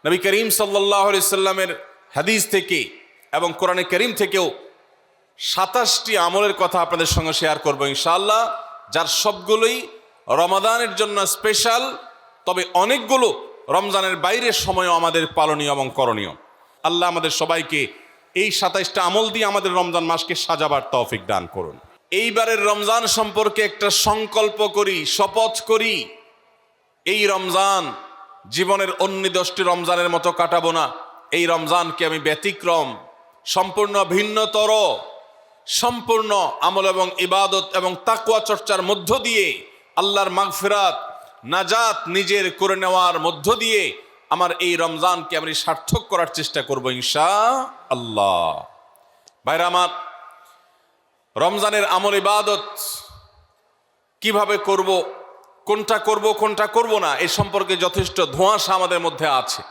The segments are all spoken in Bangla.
নবী করিম সাল্লাল্লাহু আলাইহি সাল্লামের হাদিস থেকে এবং কোরআনে করিম থেকেও 27টি আমলের কথা আপনাদের সঙ্গে শেয়ার করব ইনশাআল্লাহ, যার সবগুলোই রমাদানের জন্য স্পেশাল, তবে অনেকগুলো রমজানের বাইরের সময়ও আমাদের পালনীয় এবং করণীয়। আল্লাহ আমাদের সবাইকে এই 27টা আমল দিয়ে আমাদের রমজান মাসকে সাজাবার তৌফিক দান করুন। এইবারের রমজান সম্পর্কে একটা সংকল্প করি, শপথ করি, এই রমজান জীবনের অন্য 10টি রমজানের মতো কাটাবো না। এই রমজানকে আমি ব্যতিক্রম, সম্পূর্ণ ভিন্নতর, সম্পূর্ণ আমল এবং ইবাদত এবং তাকওয়া চর্চার মধ্য দিয়ে আল্লাহর মাগফিরাত, নাজাত নিজের করে নেওয়ার মধ্য দিয়ে আমার এই রমজানকে আমি সার্থক করার চেষ্টা করব ইনশাআল্লাহ। ভাইরা আমার, রমজানের আমল ইবাদত কিভাবে করব, কোনটা করব কোনটা করব না, এই সম্পর্কে যথেষ্ট ধোঁয়াশা আমাদের মধ্যে আছে।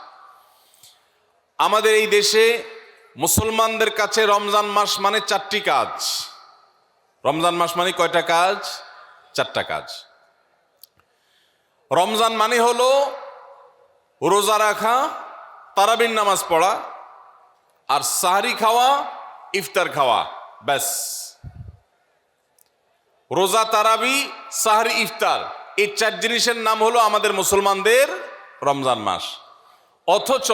আমাদের এই দেশে মুসলমানদের কাছে রমজান মাস মানে 4টি কাজ। রমজান মাস মানে কয়টা কাজ? 4টা কাজ। রমজান মানে হলো রোজা রাখা, তারাবির নামাজ পড়া, আর সাহরি খাওয়া, ইফতার খাওয়া, ব্যাস। রোজা, তারাবি, সাহরি, ইফতার, এই 4 জিনিসের নাম হলো আমাদের মুসলমানদের রমজান মাস। অথচ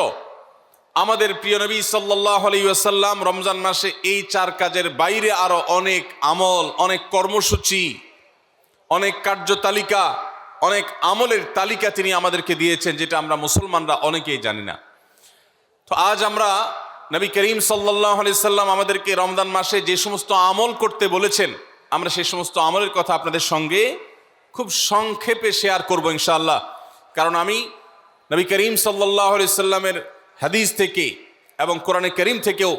আমাদের প্রিয় নবী সাল্লাল্লাহু আলাইহি ওয়াসাল্লাম রমজান মাসে এই 4 কাজের বাইরে আরো অনেক আমল, অনেক কর্মসূচি, অনেক কার্যতালিকা, অনেক আমলের তালিকা তিনি আমাদেরকে দিয়েছেন, যেটা আমরা মুসলমানরা অনেকেই জানি না। তো আজ আমরা নবী করিম সাল্লাল্লাহু আলাইহি সাল্লাম আমাদেরকে রমজান মাসে যে সমস্ত আমল করতে বলেছেন, আমরা সেই সমস্ত আমলের কথা আপনাদের সঙ্গে খুব সংক্ষেপে শেয়ার করব ইনশাআল্লাহ। কারণ আমি নবী করিম সাল্লাল্লাহু আলাইহি সাল্লামের হাদিস থেকে এবং কোরআনে করিম থেকেও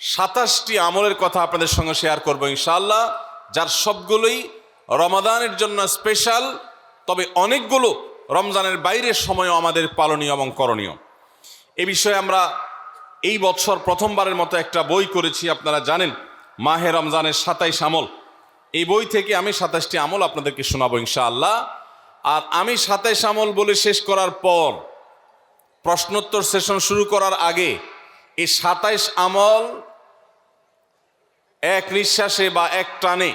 27টি আমলের কথা আপনাদের সঙ্গে শেয়ার করব ইনশাআল্লাহ, যার সবগুলোই রমাদানের জন্য স্পেশাল, তবে অনেকগুলো রমজানের বাইরের সময়ও আমাদের পালনীয় এবং করণীয়। এ বিষয়ে আমরা এই বছর প্রথমবারের মতো একটা বই করেছি, আপনারা জানেন, মাহে রমজানের 27 আমল। এই বই থেকে আমি 27টি আমল আপনাদেরকে শোনাবো ইনশাআল্লাহ। আর আমি 27 আমল বলে শেষ করার পর প্রশ্নোত্তর সেশন শুরু করার আগে এই 27 আমল এক নিঃশ্বাসে বা এক টানে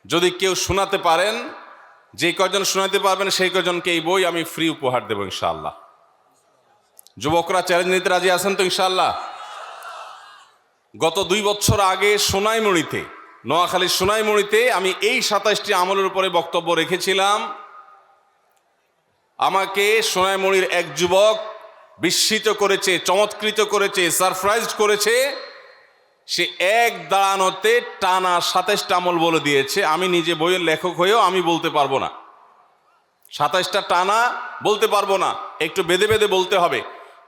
যদি কেউ শোনাতে পারেন, যে কয়জন শোনাতে পারবেন সেই কয়জনকে এই বই আমি ফ্রি উপহার দেবো ইনশাআল্লাহ। যুবকরা চ্যালেঞ্জ নিতে রাজি আছেন তো ইনশাআল্লাহ? গত 2 বছর আগে সোনাইমুড়িতে, নোয়াখালীর সোনাইমুড়িতে আমি এই 27টি আমলের উপরে বক্তব্য রেখেছিলাম। আমাকে সোনাইমুড়ির এক যুবক বিস্মিত করেছে, চমৎকৃত করেছে, সারপ্রাইজড করেছে। সে এক দাঁড়ানোতে টানা 27টা আমল বলে দিয়েছে। আমি নিজে বইয়ের লেখক হয়েও আমি বলতে পারবো না, 27টা টানা বলতে পারবো না, একটু বেঁধে বেঁধে বলতে হবে।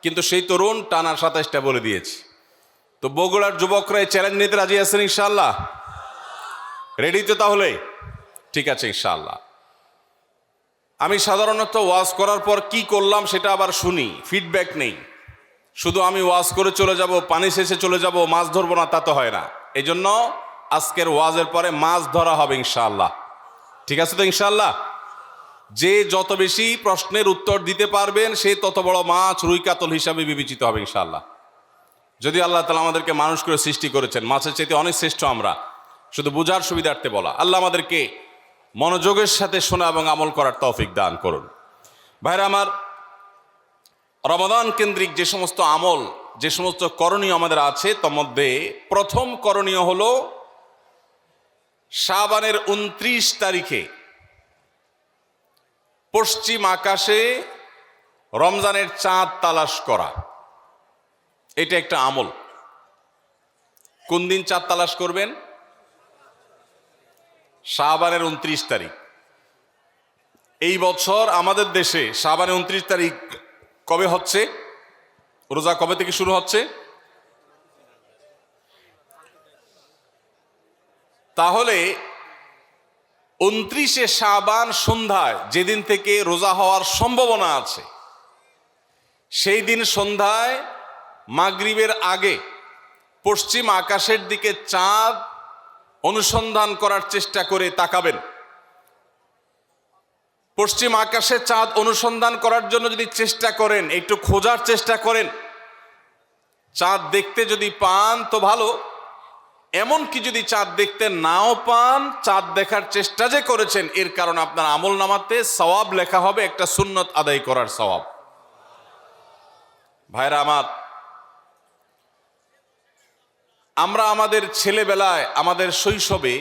কিন্তু সেই তরুণ টানা 27টা বলে দিয়েছে। তো বগুড়ার যুবকরা এই চ্যালেঞ্জ নিতে রাজি আছেন ইনশাআল্লাহ? রেডি তো তাহলে? ঠিক আছে ইনশাআল্লাহ। আমি সাধারণত ওয়াজ করার পর কি করলাম সেটা আবার শুনি, ফিডব্যাক নেই। শুধু আমি ওয়াজ করে চলে যাব, পানি শেষে চলে যাব, মাছ ধরবো না, তা তো হয় না। এই জন্য আজকের ওয়াজের পরে মাছ ধরা হবে ইনশাআল্লাহ। ঠিক আছে তো ইনশাআল্লাহ? যে যত বেশি প্রশ্নের উত্তর দিতে পারবেন সে তত বড় মাছ, রুই কাতল হিসাবে বিবেচিত হবে ইনশাআল্লাহ। যদি আল্লাহ তাআলা আমাদেরকে মানুষ করে সৃষ্টি করেছেন, মাছের চাইতে অনেক শ্রেষ্ঠ আমরা, শুধু বুঝার সুবিধার্থে বলা। আল্লাহ আমাদেরকে মনোযোগের সাথে শোনা এবং আমল করার তৌফিক দান করুন। ভাইরা আমার, রমাদান কেন্দ্রিক যে সমস্ত আমল, যে সমস্ত করণীয় আমাদের আছে, তার মধ্যে প্রথম করণীয় হলো শাবানের 29 তারিখে পশ্চিম আকাশে রমজানের চাঁদ তালাশ করা। এটা একটা আমল। কোন দিন চাঁদ তালাশ করবেন? শাবানের 29 তারিখ। এই বছর আমাদের দেশে শাবানের 29 তারিখ কবে হচ্ছে? রোজা কবে থেকে শুরু হচ্ছে? তাহলে 29শে শাবান সন্ধ্যায়, যেদিন থেকে রোজা হওয়ার সম্ভাবনা আছে, সেই দিন সন্ধ্যায় মাগরিবের আগে পশ্চিম আকাশের দিকে চাঁদ অনুসন্ধান করার চেষ্টা করে তাকাবেন। পশ্চিম আকাশে চাঁদ অনুসন্ধান করার জন্য যদি চেষ্টা করেন, একটু খোঁজার চেষ্টা করেন, চাঁদ দেখতে যদি পান তো ভালো, এমনকি যদি চাঁদ দেখতে নাও পান, চাঁদ দেখার চেষ্টা যে করেছেন এর কারণে আপনার আমল নামাতে সওয়াব লেখা হবে, একটা সুন্নত আদায় করার সওয়াব। ভাইরা আমার, আমরা আমাদের ছেলেবেলায়, আমাদের শৈশবে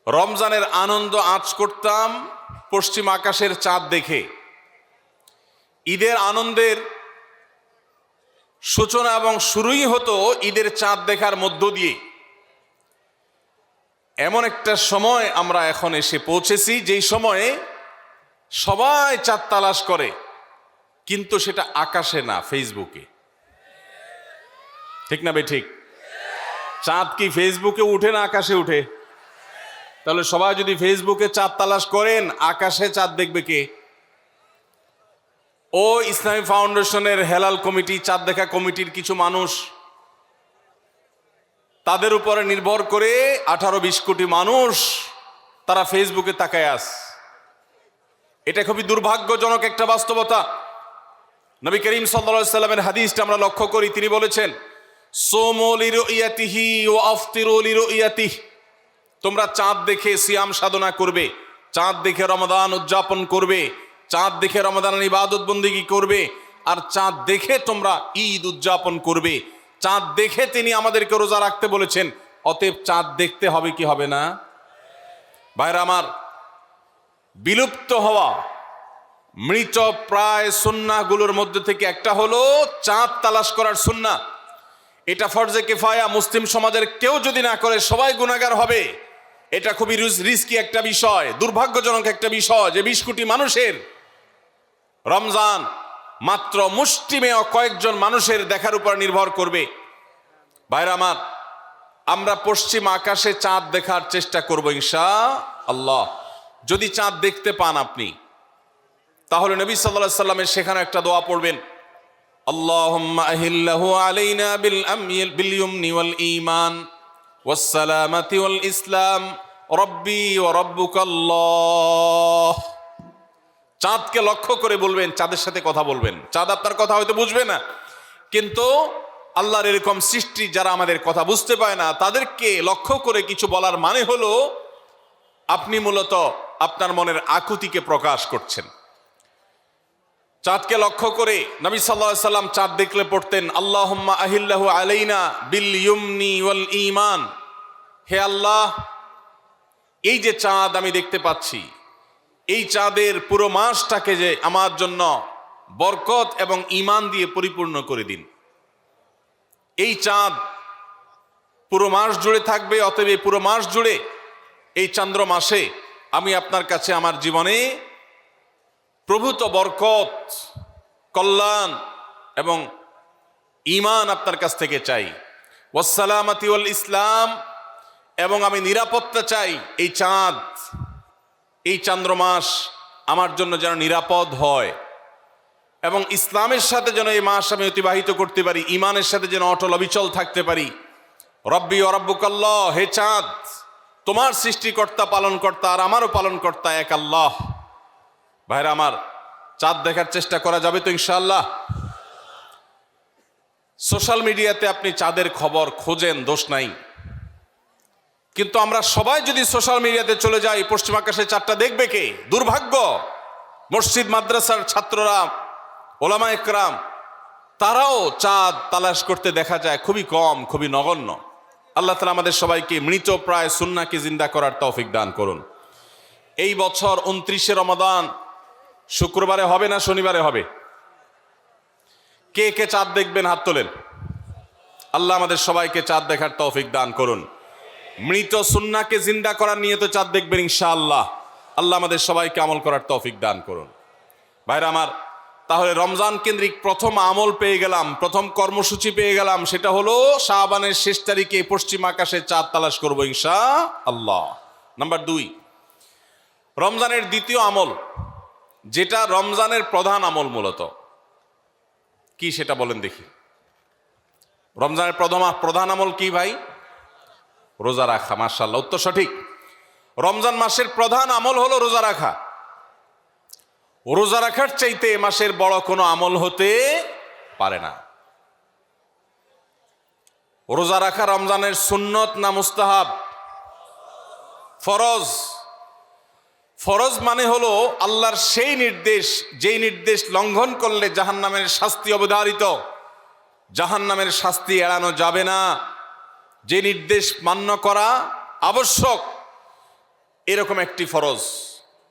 রমজানের আনন্দ আঁচ করতাম পশ্চিম আকাশের চাঁদ দেখে। ঈদের আনন্দের সূচনা এবং শুরুই হতো ঈদের চাঁদ দেখার মধ্য দিয়ে। এমন একটা সময় আমরা এখন এসে পৌঁছেছি যেই সময়ে সবাই চাঁদ তালাশ করে, কিন্তু সেটা আকাশে না, ফেসবুকে। ঠিক না বে ঠিক? চাঁদ কি ফেসবুকে উঠে না আকাশে উঠে? তাহলে সবাই যদি ফেসবুকে চাঁদ তালাশ করেন, আকাশে চাঁদ দেখবে কে? ও ইসলামী ফাউন্ডেশনের হেলাল কমিটি, চাঁদ দেখা কমিটির কিছু মানুষ, তাদের উপরে নির্ভর করে 18-20 কোটি মানুষ তারা ফেসবুকে তাকায় আস। এটা খুবই দুর্ভাগ্যজনক একটা বাস্তবতা। নবী করিম সাল্লাল্লাহু আলাইহি সাল্লামের হাদিসটা আমরা লক্ষ্য করি, তিনি বলেছেন, সোমু লিরুইয়াতিহি ওয়া আফতিরু লিরুইয়াতিহি, তোমরা চাঁদ দেখে সিয়াম সাধনা করবে, চাঁদ দেখে রমাদান উদযাপন করবে, চাঁদ দেখে রমাদানের ইবাদত বন্দেগী করবে, আর চাঁদ দেখে তোমরা ঈদ উদযাপন করবে। চাঁদ দেখে তিনি আমাদেরকে রোজা রাখতে বলেছেন, অতএব চাঁদ দেখতে হবে কি হবে না? ভাইরা আমার, বিলুপ্ত হওয়া মৃত প্রায় সুন্নাহগুলোর মধ্যে থেকে একটা হলো চাঁদ তালাশ করার সুন্নাহ। এটা ফরজে কিফায়া, মুসলিম সমাজের কেউ যদি না করে সবাই গুনাহগার হবে। এটা খুবই রিস্কি একটা বিষয়, দুর্ভাগ্যজনক একটা বিষয় যে 20 কোটি মানুষের রমজান মাত্র মুষ্টিমেয় কয়েকজন মানুষের দেখার উপর নির্ভর করবে। ভাইরা আমার, আমরা পশ্চিম আকাশে চাঁদ দেখার চেষ্টা করব ইনশাআল্লাহ। যদি চাঁদ দেখতে পান আপনি, তাহলে নবী সাল্লাল্লাহু আলাইহি সাল্লামের সেখানে একটা দোয়া পড়বেন, আল্লাহুম্মা আহিল্লাহু আলাইনা বিল ইয়ুমনি ওয়াল ঈমান ওয়াস সালামাতি ওয়াল ইসলাম রব্বি ওয়া রাব্বুকাল্লাহ। চাঁদকে লক্ষ্য করে বলবেন, চাঁদের সাথে কথা বলবেন। চাঁদ আপনার কথা হয়তো বুঝবে না, কিন্তু আল্লাহর এরকম সৃষ্টি যারা আমাদের কথা বুঝতে পায় না, তাদেরকে লক্ষ্য করে কিছু বলার মানে হলো আপনি মূলত আপনার মনের আকুতিকে প্রকাশ করছেন। চাঁদকে লক্ষ্য করে নবী সাল্লাল্লাহু আলাইহি সাল্লাম চাঁদ দেখলে পড়তেন, আল্লাহুম্মা আহিল্লাহু আলাইনা বিল ইয়ুমনি ওয়াল ঈমান। হে আল্লাহ, এই যে চাঁদ আমি দেখতে পাচ্ছি, এই চাঁদের পুরো মাসটাকে যে আমার জন্য বরকত এবং ঈমান দিয়ে পরিপূর্ণ করে দিন। এই চাঁদ পুরো মাস জুড়ে থাকবে, অতএব এই পুরো মাস জুড়ে এই চন্দ্র মাসে আমি আপনার কাছে আমার জীবনে প্রভূত বরকত, কল্যাণ এবং ঈমান আপনার কাছ থেকে চাই। ওয়াসসালামাতি ওয়াল ইসলাম, এবং আমি নিরাপত্তা চাই। এই চাঁদ, এই চন্দ্র মাস আমার জন্য যেন নিরাপদ হয়, এবং ইসলামের সাথে যেন এই মাস আমি অতিবাহিত করতে পারি, ঈমানের সাথে যেন অটল অবিচল থাকতে পারি। রব্বি ওয়া রাব্বুকাল্লাহ, হে চাঁদ, তোমার সৃষ্টিকর্তা পালনকর্তা আর আমারও পালনকর্তা এক আল্লাহ। ভাইরা আমার, চাঁদ দেখার চেষ্টা করা যাবে তো ইনশাআল্লাহ? সোশ্যাল মিডিয়াতে আপনি চাঁদের খবর খোঁজেন, দোষ নাই, কিন্তু আমরা সবাই যদি সোশ্যাল মিডিয়াতে চলে যাই, পশ্চিম আকাশে চাঁদটা দেখবে কে? দুর্ভাগ্য। মসজিদ মাদ্রাসার ছাত্ররা, ওলামা একরাম, তারাও চাঁদ তালাশ করতে দেখা যায় খুবই কম, খুবই নগণ্য। আল্লাহ তাআলা আমাদের সবাইকে মৃত প্রায় সুন্নাহকে জিন্দা করার তৌফিক দান করুন। এই বছর 29শে রমাদান শুক্রবারে হবে না শনিবারে হবে? কে কে চাঁদ দেখবেন হাত তোলেন। আল্লাহ আমাদের সবাইকে চাঁদ দেখার তৌফিক দান করুন। মৃত সুন্নাহকে জিন্দা করার নিয়তে চাঁদ দেখবেন ইনশাআল্লাহ। আল্লাহ আমাদের সবাইকে আমল করার তৌফিক দান করুন। ভাইরা আমার, তাহলে রমজান কেন্দ্রিক প্রথম আমল পেয়ে গেলাম, প্রথম কর্মসূচি পেয়ে গেলাম, সেটা হলো শাবানের শেষ তারিখে পশ্চিম আকাশে চাঁদ তালাশ করবো ইনশাআল্লাহ। নাম্বার 2, রমজানের দ্বিতীয় আমল, যেটা রমজানের প্রধান আমল মূলত কি সেটা বলেন দেখি। রমজানের প্রধান আমল কি ভাই? রোজা রাখা। মাশাআল্লাহ, উত্তর সঠিক। রমজান মাসের প্রধান আমল হলো রোজা রাখা। রোজা রাখার চাইতে এ মাসের বড় কোনো আমল হতে পারে না। রোজা রাখা রমজানের সুন্নত না মুস্তাহাব? ফরজ। ফরজ মানে হলো আল্লাহর সেই নির্দেশ, যেই নির্দেশ লঙ্ঘন করলে জাহান্নামের শাস্তি অবধারিত, জাহান্নামের শাস্তি এড়ানো যাবে না, যে নির্দেশ মান্য করা আবশ্যক, এরকম একটি ফরজ।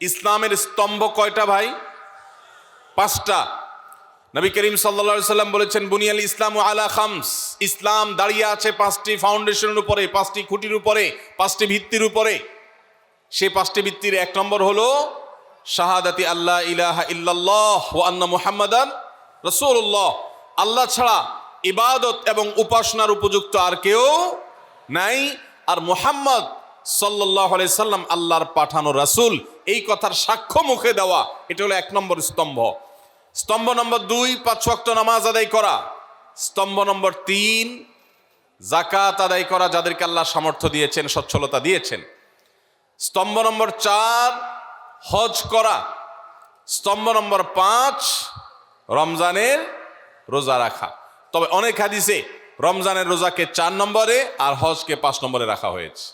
ইসলামের স্তম্ভ কয়টা ভাই? 5টা। নবী করিম সাল্লাল্লাহু আলাইহি সাল্লাম বলেছেন, বুনিয়াল ইসলামু আলা খামস, ইসলাম দাঁড়িয়ে আছে 5টি ফাউন্ডেশনের উপরে, 5টি খুঁটির উপরে, 5টি ভিত্তির উপরে। সেই 5টি ভিত্তির 1 নম্বর হলো শাহাদাতি আল্লাহ ইলাহা ইল্লাল্লাহ ওয়া আন্না মুহাম্মাদান রাসূলুল্লাহ, আল্লাহ ছাড়া ইবাদত এবং উপাসনার উপযুক্ত আর কেউ নাই, আর মুহাম্মদ সাল্লাল্লাহু আলাইহি সাল্লাম আল্লাহর পাঠানো রাসূল, এই কথার সাক্ষ্য মুখে দেওয়া, এটা হলো 1 নম্বর স্তম্ভ। স্তম্ভ নম্বর 2 5 ওয়াক্ত নামাজ আদায় করা। স্তম্ভ নম্বর 3 যাকাত আদায় করা, যাদেরকে আল্লাহ সামর্থ্য দিয়েছেন, সচ্ছলতা দিয়েছেন। স্তম্ভ নম্বর 4 হজ করা। স্তম্ভ নম্বর 5 রমজানের রোজা রাখা। তবে অনেক হাদিসে রমজানের রোজাকে 4 নম্বরে আর হজকে 5 নম্বরে রাখা হয়েছে।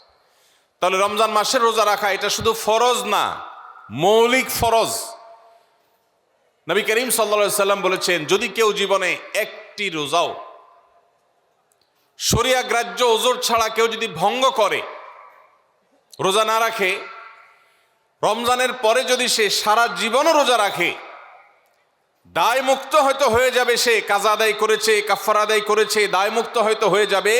তাহলে রমজান মাসের রোজা রাখা এটা শুধু ফরজ না, মৌলিক ফরজ। নবী করিম সাল্লাল্লাহু আলাইহি সাল্লাম বলেছেন, যদি কেউ জীবনে একটি রোজাও শরিয়া গ্রাহ্য ওজর ছাড়া কেউ যদি ভঙ্গ করে, রোজা না রাখে, রমজানের পরে যদি সে সারা জীবনও রোজা রাখে, দায় মুক্ত হয়তো হয়ে যাবে, সে কাজা আদায় করেছে, কাফারা আদায় করেছে, দায় মুক্ত হয়তো হয়ে যাবে,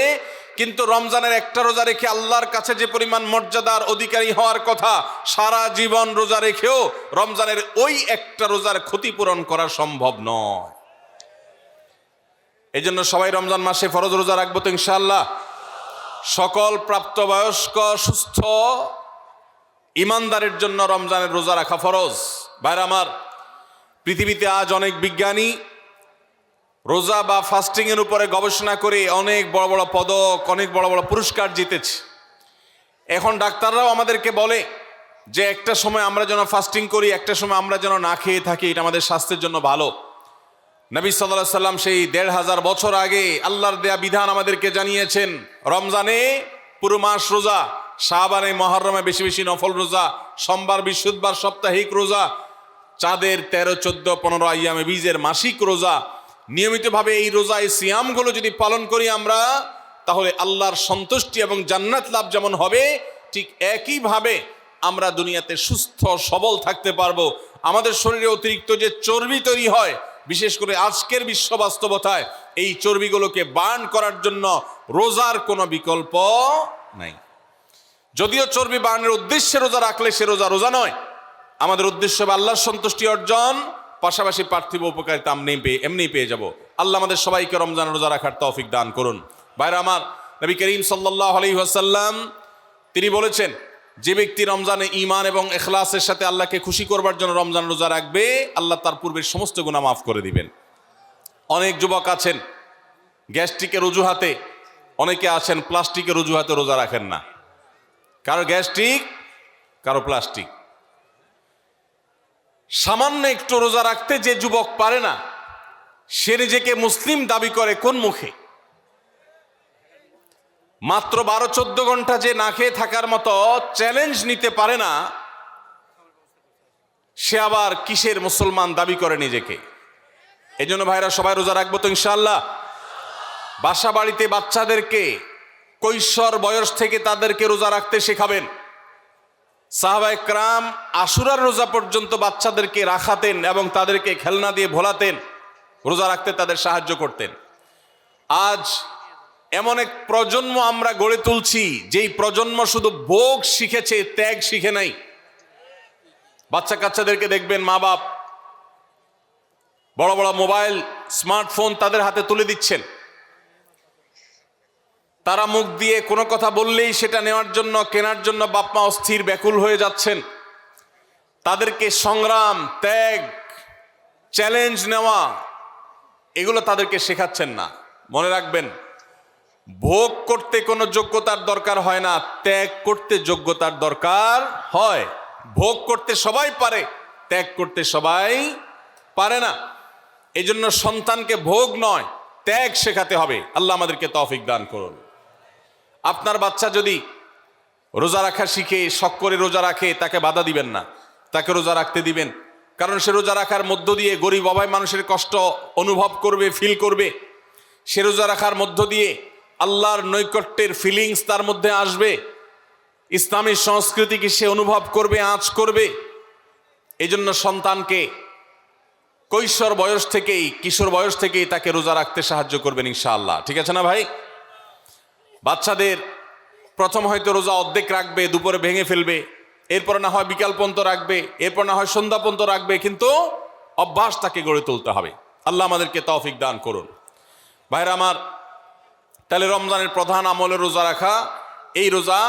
কিন্তু রমজানের একটা রোজা রেখে আল্লাহর কাছে যে পরিমাণ মর্যাদার অধিকারী হওয়ার কথা, সারা জীবন রোজা রেখেও রমজানের ওই একটা রোজার ক্ষতিপূরণ করা সম্ভব নয়। এই জন্য সবাই রমজান মাসে ফরজ রোজা রাখবো তো ইনশাআল্লাহ। সকল প্রাপ্তবয়স্ক সুস্থ ইমানদারের জন্য রমজানের রোজা রাখা ফরজ। ভাইরা আমার, পৃথিবীতে আজ অনেক বিজ্ঞানী রোজা বা ফাস্টিং এর উপরে গবেষণা করে অনেক বড় বড় পদক, অনেক বড় বড় পুরস্কার জিতেছে। এখন ডাক্তাররাও আমাদেরকে বলে যে একটা সময় আমরা যেন ফাস্টিং করি, একটা সময় আমরা যেন না খেয়ে থাকি, এটা আমাদের স্বাস্থ্যের জন্য ভালো। নবী সাল্লাল্লাহু আলাইহি সাল্লাম সেই ১৫০০ বছর আগে আল্লাহর দেয়া বিধান আমাদেরকে জানিয়েছেন। রমজানে পুরো মাস রোজা, শাবানে মুহররমে বেশি বেশি নফল রোজা, সোমবার বৃহস্পতিবার সাপ্তাহিক রোজা, চাঁদের ১৩ ১৪ ১৫ আইয়ামে বীজের মাসিক রোজা। নিয়মিতভাবে এই রোজা, এই সিয়ামগুলো যদি পালন করি আমরা, তাহলে আল্লাহর সন্তুষ্টি এবং জান্নাত লাভ যেমন হবে, ঠিক একইভাবে আমরা দুনিয়াতে সুস্থ সবল থাকতে পারবো। আমাদের শরীরে অতিরিক্ত যে চর্বি তৈরি হয়, বিশেষ করে আজকের বিশ্ব বাস্তবতায়, এই চর্বিগুলোকে বার্ন করার জন্য রোজার কোনো বিকল্প নাই। যদিও চর্বি বার্নের উদ্দেশ্যে রোজা রাখলে সে রোজা রোজা নয়। আমাদের উদ্দেশ্য হবে আল্লাহর সন্তুষ্টি অর্জন, পাশাপাশি পার্থিব উপকারিতা এমনি পেয়ে যাব। আল্লাহ আমাদের সবাইকে রমজান রোজা রাখার তৌফিক দান করুন। ভাইরা আমার, নবী করিম সাল্লাল্লাহু আলাইহি ওয়াসাল্লাম তিনি বলেছেন, যে ব্যক্তি রমজানে ঈমান এবং ইখলাসের সাথে আল্লাহকে খুশি করবার জন্য রমজান রোজা রাখবে, আল্লাহ তার পূর্বের সমস্ত গুনাহ মাফ করে দিবেন। অনেক যুবক আছেন গ্যাস্ট্রিকের অজুহাতে, অনেকে আছেন প্লাস্টিকের অজুহাতে রোজা রাখেন না। কারো গ্যাস্ট্রিক, কারো প্লাস্টিক। সামান্য একটু রোজা রাখতে যে যুবক পারে না, সে নিজেকে মুসলিম দাবি করে কোন মুখে? মাত্র 12-14 ঘন্টা যে না খেয়ে থাকার মতো চ্যালেঞ্জ নিতে পারে না, সে আবার কিসের মুসলমান দাবি করে নিজেকে? এই জন্য ভাইরা সবাই রোজা রাখবো তো ইনশাআল্লাহ। বাসা বাড়িতে বাচ্চাদেরকে কৈশোর বয়স থেকে তাদেরকে রোজা রাখতে শেখাবেন। সাহাবায়ে কেরাম আশুরার রোজা পর্যন্ত বাচ্চাদেরকে রাখাতেন এবং তাদেরকে খেলনা দিয়ে ভোলাতেন, রোজা রাখতে তাদের সাহায্য করতেন। আজ এমন এক প্রজন্ম আমরা গড়ে তুলছি, যেই প্রজন্ম শুধু ভোগ শিখেছে, ত্যাগ শিখে নাই। বাচ্চা কাচ্চাদেরকে দেখবেন মা বাপ বড় বড় মোবাইল, স্মার্টফোন তাদের হাতে তুলে দিচ্ছেন। তারা মুখ দিয়ে কোনো কথা বললেই সেটা নেওয়ার জন্য, কেনার জন্য বাপ মা অস্থির ব্যাকুল হয়ে যাচ্ছেন। তাদেরকে সংগ্রাম, ত্যাগ, চ্যালেঞ্জ নেওয়া, এগুলো তাদেরকে শেখাচ্ছেন না। মনে রাখবেন, ভোগ করতে কোনো যোগ্যতার দরকার হয় না, ত্যাগ করতে যোগ্যতার দরকার হয়। ভোগ করতে সবাই পারে, ত্যাগ করতে সবাই পারে না। এই জন্য সন্তানকে ভোগ নয়, ত্যাগ শেখাতে হবে। আল্লাহ আমাদেরকে তৌফিক দান করুন। আপনার বাচ্চা যদি রোজা রাখা শিখে, শখ করে রোজা রাখে, তাকে বাধা দিবেন না, তাকে রোজা রাখতে দিবেন। কারণ সে রোজা রাখার মধ্য দিয়ে গরিব অভাব মানুষের কষ্ট অনুভব করবে, ফিল করবে। সে রোজা রাখার মধ্য দিয়ে আল্লাহর নৈকট্যের ফিলিংস তার মধ্যে আসবে, ইসলামী সংস্কৃতিকে সে অনুভব করবে, আঁচ করবে। এই জন্য সন্তানকে কৈশোর বয়স থেকেই, কিশোর বয়স থেকেই তাকে রোজা রাখতে সাহায্য করবেন ইনশাআল্লাহ। ঠিক আছে না ভাই? বাচ্চাদের প্রথম হয়তো রোজা অর্ধেক রাখবে, দুপুরে ভেঙে ফেলবে, এরপর না হয় বিকাল পর্যন্ত রাখবে, এরপর না হয় সন্ধ্যা পর্যন্ত রাখবে, কিন্তু অভ্যাস তাকে গড়ে তুলতে হবে। আল্লাহ আমাদেরকে তৌফিক দান করুন। ভাইরা আমার, তাহলে রমজানের প্রধান আমলে রোজা রাখা। এই রোজা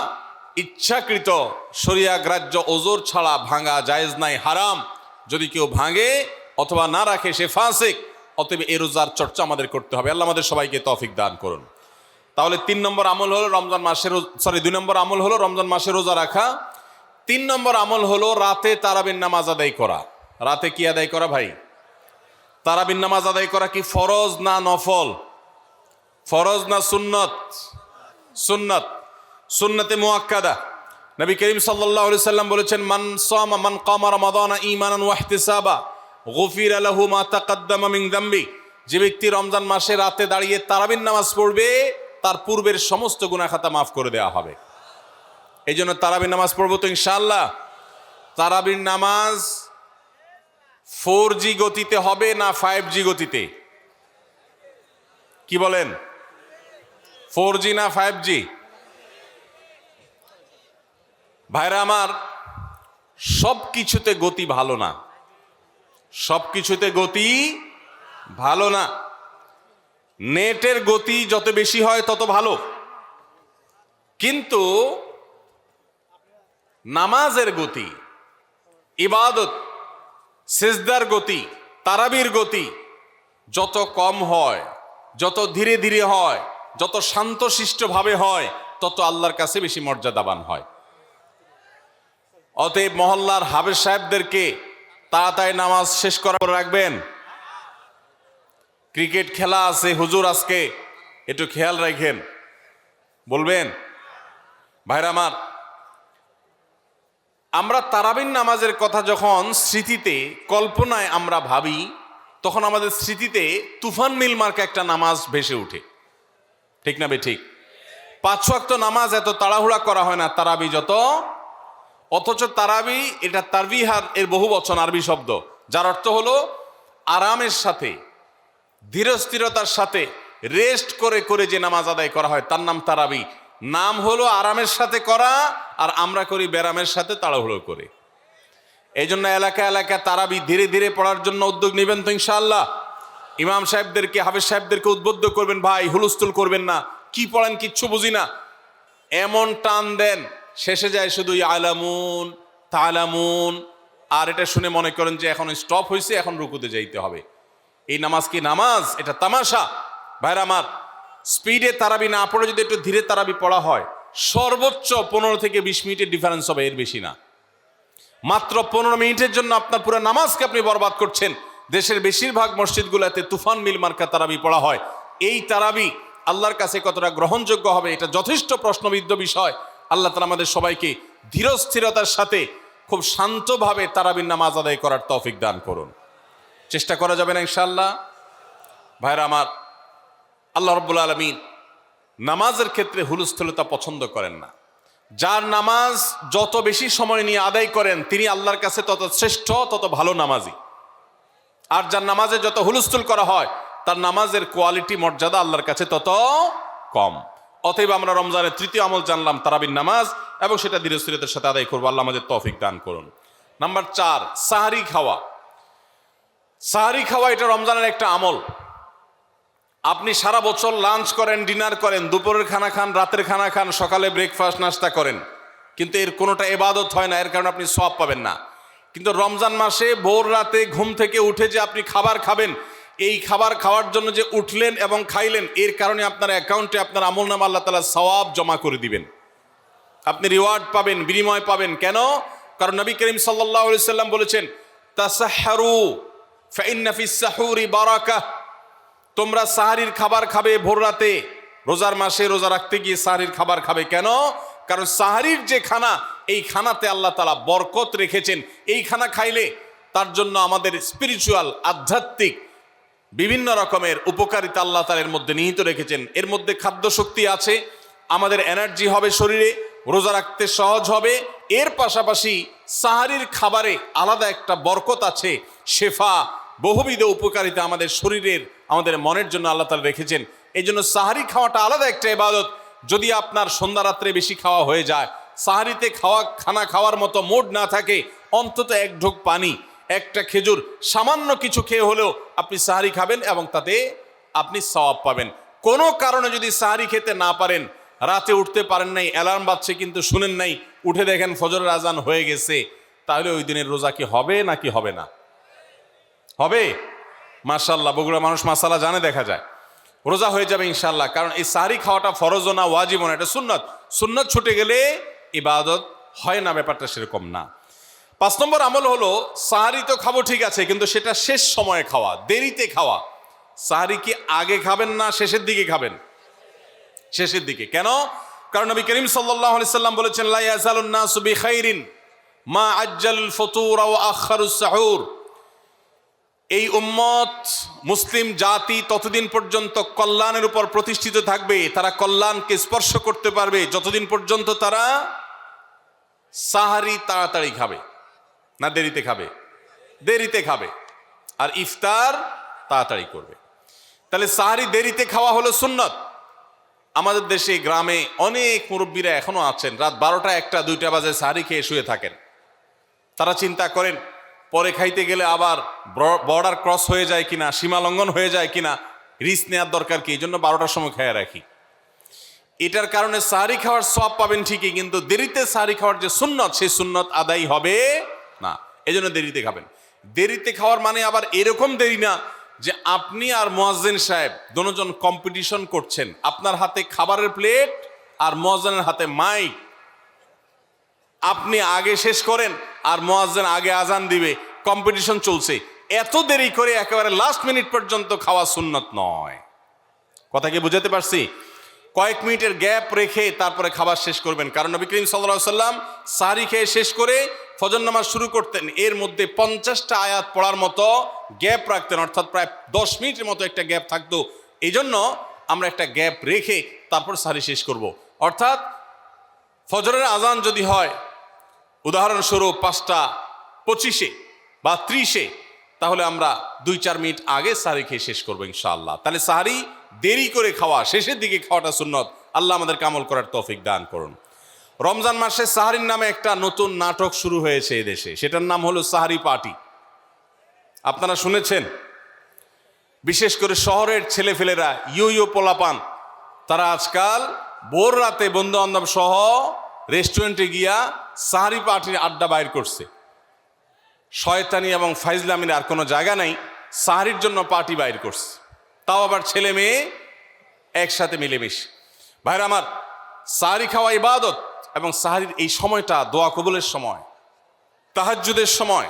ইচ্ছাকৃত শরিয়া গ্রাহ্য ওজর ছাড়া ভাঙা জায়েজ নাই, হারাম। যদি কেউ ভাঙে অথবা না রাখে সে ফাসিক। অতএব এই রোজার চর্চা আমাদের করতে হবে। আল্লাহ আমাদের সবাইকে তৌফিক দান করুন। তাহলে 3 নম্বর আমল হলো রমজান মাসের, 2 নম্বর আমল হলো রমজান মাসে রোজা রাখা। 3 নম্বর আমল হলো রাতে তারাবির নামাজ আদায় করা। রাতে কি আদায় করা ভাই? তারাবির নামাজ আদায় করা কি ফরজ না নফল? ফরজ না সুন্নত? সুন্নত, সুন্নতে মুআক্কাদা। নবী করিম সাল্লাল্লাহু আলাইহি সাল্লাম বলেছেন, মান সামা মান কামা রমাদানা ঈমানান ওয়া ইহতিসাবা গুফিরা লাহু মা তাকাদ্দামা মিন যামবি। যে ব্যক্তি রমজান মাসে রাতে দাঁড়িয়ে তারাবির নামাজ পড়বে, তার পূর্বের সমস্ত গুনাহ খাতা মাফ করে দেওয়া হবে। এই জন্য তারাবির নামাজ পড়বো তো ইনশাআল্লাহ। তারাবির নামাজ 4G গতিতে হবে না 5G গতিতে? কি বলেন? 4G না 5G? ভাইরা আমার, সব কিছুতে গতি ভালো না, সব কিছুতে গতি ভালো না। নেটের গতি যত বেশি হয় তত ভালো, কিন্তু নামাজের গতি, ইবাদত, সিজদার গতি, তারাবির গতি যত কম হয়, যত ধীরে ধীরে হয়, যত শান্তশিষ্টভাবে হয়, তত আল্লাহর কাছে বেশি মর্যাদাবান হয়। অতএব মহল্লার হাফেজ সাহেবদেরকে তাড়াতাড়ি নামাজ শেষ করার রাখবেন। ক্রিকেট খেলা আছে হুজুর, আজকে একটু খেয়াল রাখেন, বলবেন। ভাইরা আমার, আমরা তারাবির নামাজের কথা যখন স্মৃতিতে, কল্পনায় আমরা ভাবি, তখন আমাদের স্মৃতিতে তুফান মিল মার্কা একটা নামাজ ভেসে উঠে। ঠিক না বে ঠিক? 5 ওয়াক্ত নামাজ এত তাড়াহুড়া করা হয় না তারাবি যত। অথচ তারাবি এটা তারবিহার এর বহু বচন, আরবি শব্দ, যার অর্থ হলো আরামের সাথে, ধীরস্থিরতার সাথে, রেস্ট করে করে যে নামাজ আদায় করা হয় তার নাম তারাবি। নাম হলো আরামের সাথে করা, আর আমরা করি ব্যারামের সাথে তাড়াহুড়ো করে। এই জন্য এলাকা এলাকা তারাবি ধীরে ধীরে পড়ার জন্য উদ্যোগ নেবেন তো ইনশাআল্লাহ। ইমাম সাহেবদেরকে, হাফেজ সাহেবদেরকে উদ্বুদ্ধ করবেন, ভাই হুলস্থুল করবেন না, কি পড়েন কিচ্ছু বুঝি না, এমন টান দেন শেষে যায় শুধু আলামুন তালামুন, আর এটা শুনে মনে করেন যে এখন স্টপ হয়েছে, এখন রুকুতে যাইতে হবে। এই নামাজ কি নামাজ? এটা তামাশা। ভাইরা আমার, স্পিডে তারাবি না পড়ে যদি একটু ধীরে তারাবি পড়া হয়, সর্বোচ্চ 15 থেকে 20 মিনিটের ডিফারেন্স হবে, এর বেশি না। মাত্র 15 মিনিটের জন্য আপনার পুরো নামাজকে আপনি বরবাদ করছেন। দেশের বেশিরভাগ মসজিদগুলোতে তুফান মিল মার্কা তারাবি পড়া হয়। এই তারাবি আল্লাহর কাছে কতটা গ্রহণযোগ্য হবে, এটা যথেষ্ট প্রশ্নবিদ্ধ বিষয়। আল্লাহ তাআলা আমাদের সবাইকে ধীরস্থিরতার সাথে খুব শান্তভাবে তারাবির নামাজ আদায় করার তৌফিক দান করুন। চেষ্টা করা যাবে না ইনশাআল্লাহ? ভাইরা আমার, আল্লাহ রাব্বুল আলামিন নামাজের ক্ষেত্রে হুলস্থুলতা পছন্দ করেন না। যার নামাজ যত বেশি সময় নিয়ে আদায় করেন তিনি আল্লাহর কাছে তত শ্রেষ্ঠ, তত ভালো নামাজি। আর যার নামাজে যত হুলস্থুল করা হয় তার নামাজের কোয়ালিটি, মর্যাদা আল্লাহর কাছে তত কম। অতএব আমরা রমজানের 3য় আমল জানলাম তারাবির নামাজ, এবং সেটা ধীরস্থিরতার সাথে আদায় করবো। আল্লাহ আমাদের তৌফিক দান করুন। নাম্বার 4, সাহারি খাওয়া। সাহারি খাওয়া এটা রমজানের একটা আমল। আপনি সারা বছর লাঞ্চ করেন, ডিনার করেন, দুপুরের খানা খান, রাতের খানা খান, সকালে ব্রেকফাস্ট নাস্তা করেন, কিন্তু এর কোনোটা ইবাদত হয় না, এর কারণে আপনি সওয়াব পাবেন না। কিন্তু রমজান মাসে ভোর রাতে ঘুম থেকে উঠে যে আপনি খাবার খাবেন, এই খাবার খাওয়ার জন্য যে উঠলেন এবং খাইলেন, এর কারণে আপনার অ্যাকাউন্টে আপনার আমলনামা আল্লাহ তাআলা সওয়াব জমা করে দিবেন। আপনি রিওয়ার্ড পাবেন, বিনিময় পাবেন। কেন? কারণ নবী করিম সাল্লাল্লাহু আলাইহি সাল্লাম বলেছেন, তাসাহহারু ফাইন্না ফিস সাহুরি বারাকাহ, তোমরা সাহারির খাবার খাবে ভোর রাতে। রোজার মাসে রোজা রাখতে গিয়ে সাহারির খাবার খাবে কেন? কারণ সাহারির যে খানা, এই খানাতে আল্লাহ তাআলা বরকত রেখেছেন। এই খানা খাইলে তার জন্য আমাদের স্পিরিচুয়াল, আধ্যাত্মিক বিভিন্ন রকমের উপকারিতা আল্লাহ তাআলা এর মধ্যে নিহিত রেখেছেন। এর মধ্যে খাদ্য শক্তি আছে, আমাদের এনার্জি হবে শরীরে, রোজা রাখতে সহজ হবে। এর পাশাপাশি সাহারির খাবারে আলাদা একটা বরকত আছে, শেফা, বহুবিধ উপকারিতা আমাদের শরীরের, আমাদের মনের জন্য আল্লাহ তাআলা রেখেছেন। এই জন্য সাহারি খাওয়াটা আলাদা একটা ইবাদত। যদি আপনার সন্ধ্যা রাত্রে বেশি খাওয়া হয়ে যায়, সাহারিতে খানা খাওয়ার মতো মুড না থাকে, অন্তত এক ঢোক পানি, একটা খেজুর, সামান্য কিছু খেয়ে হলেও আপনি সাহারি খাবেন এবং তাতে আপনি সওয়াব পাবেন। কোনো কারণে যদি সাহারি খেতে না পারেন, রাতে উঠতে পারেন নাই, অ্যালার্ম বাজছে কিন্তু শুনেন নাই, উঠে দেখেন ফজরের আজান হয়ে গেছে, তাহলে ওই দিনের রোজা কি হবে নাকি হবে না? হবে। মাশাআল্লাহ, বগুড়া মানুষ মাসালা জানে, দেখা যায় রোজা হয়ে যাবে ইনশাআল্লাহ। কারণ এই সাহারি খাওয়াটা ফরজও না, ওয়াজিবও না, এটা সুন্নত। সুন্নত ছুটে গেলে ইবাদত হয় না, ব্যাপারটা সেরকম না। 5 নম্বর আমল হলো, সাহারি তো খাবো ঠিক আছে, কিন্তু সেটা শেষ সময়ে খাওয়া, দেরিতে খাওয়া। সাহারি কি আগে খাবেন না শেষের দিকে খাবেন? শেষের দিকে। কেন? কারণ নবী করিম সাল্লাল্লাহু আলাইহি সাল্লাম বলেছেন, লা ইয়াজালুন নাসু বিখাইরিন মা আজ্জালুল ফুতুর ওয়া আখারুস সাহুর। এই উম্মত, মুসলিম জাতি ততদিন পর্যন্ত কল্যাণের উপর প্রতিষ্ঠিত থাকবে, তারা কল্যাণকে স্পর্শ করতে পারবে যতদিন পর্যন্ত তারা সাহারি তাড়াতাড়ি খাবে, না দেরিতে খাবে? দেরিতে খাবে। আর ইফতার তাড়াতাড়ি করবে। তাহলে সাহারি দেরিতে খাওয়া হলো সুন্নত। আমাদের দেশে গ্রামে অনেক মুরব্বীরা এখনো আছেন, রাত 12টা, 1টা, 2টা বাজে সাহারি খেয়ে শুয়ে থাকেন। তারা চিন্তা করেন পরে খাইতে গেলে আবার বর্ডার ক্রস হয়ে যায় কিনা, সীমা লঙ্ঘন হয়ে যায় কিনা, রিস্ক নেওয়ার দরকার কি, এই জন্য 12টার সময় খেয়ে রাখি। এটার কারণে সাহারি খাওয়ার সওয়াব পাবেন ঠিকই, কিন্তু দেরিতে সাহারি খাওয়ার যে সুন্নত, সেই সুন্নত আদায় হবে না। এই জন্য দেরিতে খাবেন। দেরিতে খাওয়ার মানে আবার এরকম দেরি না যে আপনি আর মুয়াজ্জিন সাহেব দুজন কম্পিটিশন করছেন, আপনার হাতে খাবারের প্লেট আর মুয়াজ্জিনের হাতে মাইক, আপনি আগে শেষ করেন আর মুয়াজ্জিন আগে আজান দিবে, কম্পিটিশন চলছে। এত দেরি করে একেবারে লাস্ট মিনিট পর্যন্ত খাওয়া সুন্নত নয়। কথা কি বুঝাতে পারছি? কয়েক মিনিটের গ্যাপ রেখে তারপরে খাবার শেষ করবেন। কারণ নবী করিম সাল্লাল্লাহু আলাইহি সাল্লাম সাহারি খেয়ে শেষ করে ফজর নামাজ শুরু করতেন, এর মধ্যে 50টা আয়াত পড়ার মতো গ্যাপ রাখতেন, অর্থাৎ প্রায় 10 মিনিটের মতো একটা গ্যাপ থাকতো। এই জন্য আমরা একটা গ্যাপ রেখে তারপর সাহারি শেষ করব। অর্থাৎ ফজরের আজান যদি হয় উদাহরণস্বরূপ 5:25 বা 30, তাহলে আমরা 2-4 মিনিট আগে সাহারি খেয়ে শেষ করবো ইনশাআল্লাহ। তাহলে সাহারি দেরি করে খাওয়া, শেষের দিকে খাওয়াটা সুন্নত। আল্লাহ আমাদেরকে আমল করার তৌফিক দান করুন। রমজান মাসে সাহারির নামে একটা নতুন নাটক শুরু হয়েছে এদেশে, সেটার নাম হলো সাহারি পার্টি। আপনারা শুনেছেন? বিশেষ করে শহরের ছেলেফেলেরা, ইউ পোলাপান, তারা আজকাল ভোর রাতে বন্ধু বান্ধব সহ রেস্টুরেন্টে গিয়া সাহারি পার্টির আড্ডা বাইর করছে। শয়তানি এবং ফাইজলামির আর কোনো জায়গা নাই, সাহারির জন্য পার্টি বাইর করছে, তাও আবার ছেলে মেয়ে একসাথে মিলেমিশে। ভাইরা আমার, সাহারি খাওয়া ইবাদত, এবং সাহারির এই সময়টা দোয়া কবুলের সময়, তাহাজ্জুদের সময়।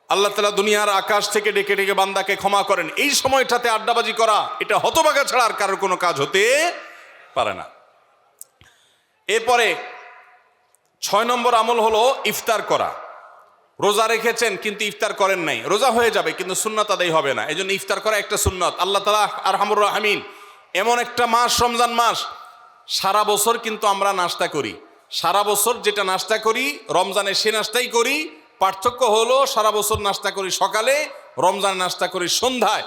আল্লাহ তাআলা দুনিয়ার আকাশ থেকে ডেকে ডেকে বান্দাকে ক্ষমা করেন। এই সময়টাতে আড্ডাবাজি করা, এটা হতভাগা ছাড়া আর কারোর কোনো কাজ হতে পারে না। এরপরে 6 নম্বর আমল হলো ইফতার করা। রোজা রেখেছেন কিন্তু ইফতার করেন নাই, রোজা হয়ে যাবে কিন্তু সুন্নাত আদায় হবে না। এই জন্য ইফতার করা একটা সুন্নাত। আল্লাহ তাআলা আরহামুর রাহিমিন, এমন একটা মাস রমজান মাস, সারা বছর কিন্তু আমরা নাস্তা করি, সারা বছর যেটা নাস্তা করি রমজানে সে নাস্তাই করি। পার্থক্য হলো সারা বছর নাস্তা করি সকালে, রমজানে নাস্তা করি সন্ধ্যায়।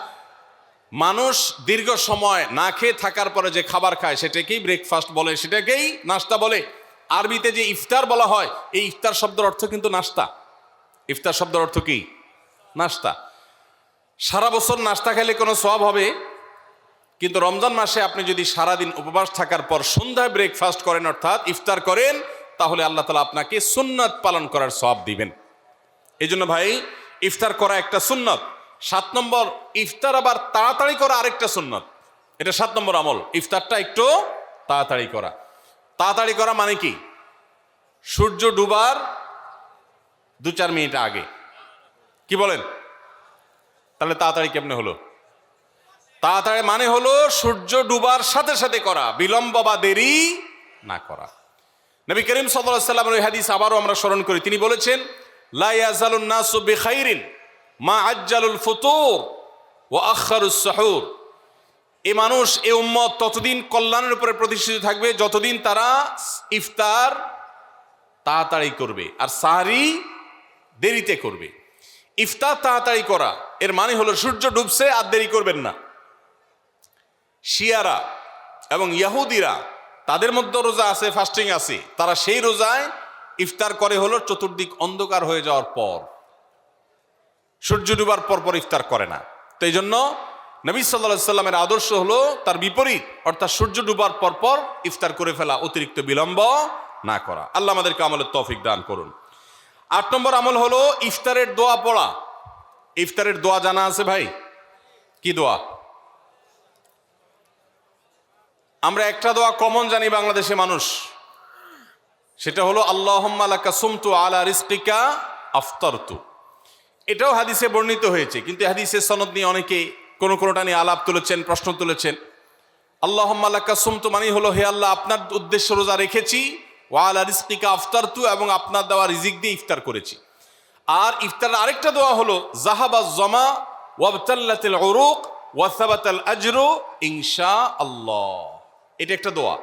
মানুষ দীর্ঘ সময় না খেয়ে থাকার পরে যে খাবার খায় সেটাকেই ব্রেকফাস্ট বলে, সেটাকেই নাস্তা বলে। আরবিতে যে ইফতার বলা হয়, এই ইফতার শব্দের অর্থ কিন্তু নাস্তা। ইফতার শব্দের অর্থ কি? নাস্তা। সারা বছর নাস্তা খেলে কোনো সওয়াব হবে, কিন্তু রমজান মাসে আপনি যদি সারাদিন উপবাস থাকার পর সন্ধ্যায় ব্রেকফাস্ট করেন, অর্থাৎ ইফতার করেন, তাহলে আল্লাহ তাআলা আপনাকে সুন্নাত পালন করার সওয়াব দিবেন। এই জন্য ভাই, ইফতার করা একটা সুন্নত। 7 নম্বর, ইফতার আবার তাড়াতাড়ি করা আরেকটা সুন্নত। এটা 7 নম্বর আমল, ইফতারটা একটু তাড়াতাড়ি করা। তাড়াতাড়ি করা মানে কি? সূর্য ডুবার 2-4 মিনিট আগে। কি বলেন? তাহলে তাড়াতাড়ি কেমনে হলো? তাড়াতাড়ি মানে হলো সূর্য ডুবার সাথে সাথে করা, বিলম্ব বা দেরি না করা। নবী করিম সাল্লাল্লাহু আলাইহি ওয়াসাল্লামের ওই হাদিস আবারও আমরা স্মরণ করি। তিনি বলেছেন, লা ইয়াজালুন নাসু বিখাইরিন মা আজ্জালুল ফুতুর ওয়া আখারুস সুহুর। এই মানুষ, এই উম্মত ততদিন কল্যাণের উপরে প্রতিষ্ঠিত থাকবে যতদিন তারা ইফতার তাড়াতাড়ি করবে আর সাহরি দেরিতে করবে। ইফতার তাড়াতাড়ি করা এর মানে হলো সূর্য ডুবছে আর দেরি করবেন না। শিয়ারা এবং ইহুদিরা তাদের মধ্যে রোজা আছে, ফাস্টিং আছে, তারা সেই রোজায় ইফতার করে হলো চতুর্দিক অন্ধকার হয়ে যাওয়ার পর, সূর্য ডুবার পর পর ইফতার করে না। তো এই জন্য নবী সাল্লাল্লাহু আলাইহি সাল্লামের আদর্শ হলো তার বিপরীত, অর্থাৎ সূর্য ডুবার পর পর ইফতার করে ফেলা, অতিরিক্ত বিলম্ব না করা। আল্লাহ আমাদেরকে আমলের তৌফিক দান করুন। 8 নম্বর আমল হলো ইফতারের দোয়া পড়া। ইফতারের দোয়া জানা আছে ভাই? কি দোয়া? আমরা একটা দোয়া কমন জানি বাংলাদেশে মানুষ, সেটা হলো আল্লাহুম্মা লাকা সুমতু আলা রিজকিকা আফতারতু। এটাও হাদিসে বর্ণিত হয়েছে, কিন্তু হাদিসের সনদ নিয়ে অনেকে কোনোটা নিয়ে আলাপ তুলেছেন, প্রশ্ন তুলেছেন। আল্লাহুম্মা লাকা সুমতু মানে হলো, হে আল্লাহ, আপনার উদ্দেশ্যে রোজা রেখেছি, ওয়া আলা রিজকিকা আফতারতু, এবং আপনার দেওয়া রিজিক দিয়ে ইফতার করেছি। আর ইফতারের আরেকটা দোয়া হলো যাহাবাজ জামা ওয়াবতাল্লাতিল উরুক ওয়া সাবাতাল আজরু ইনশাআল্লাহ। এটা একটা দোয়া।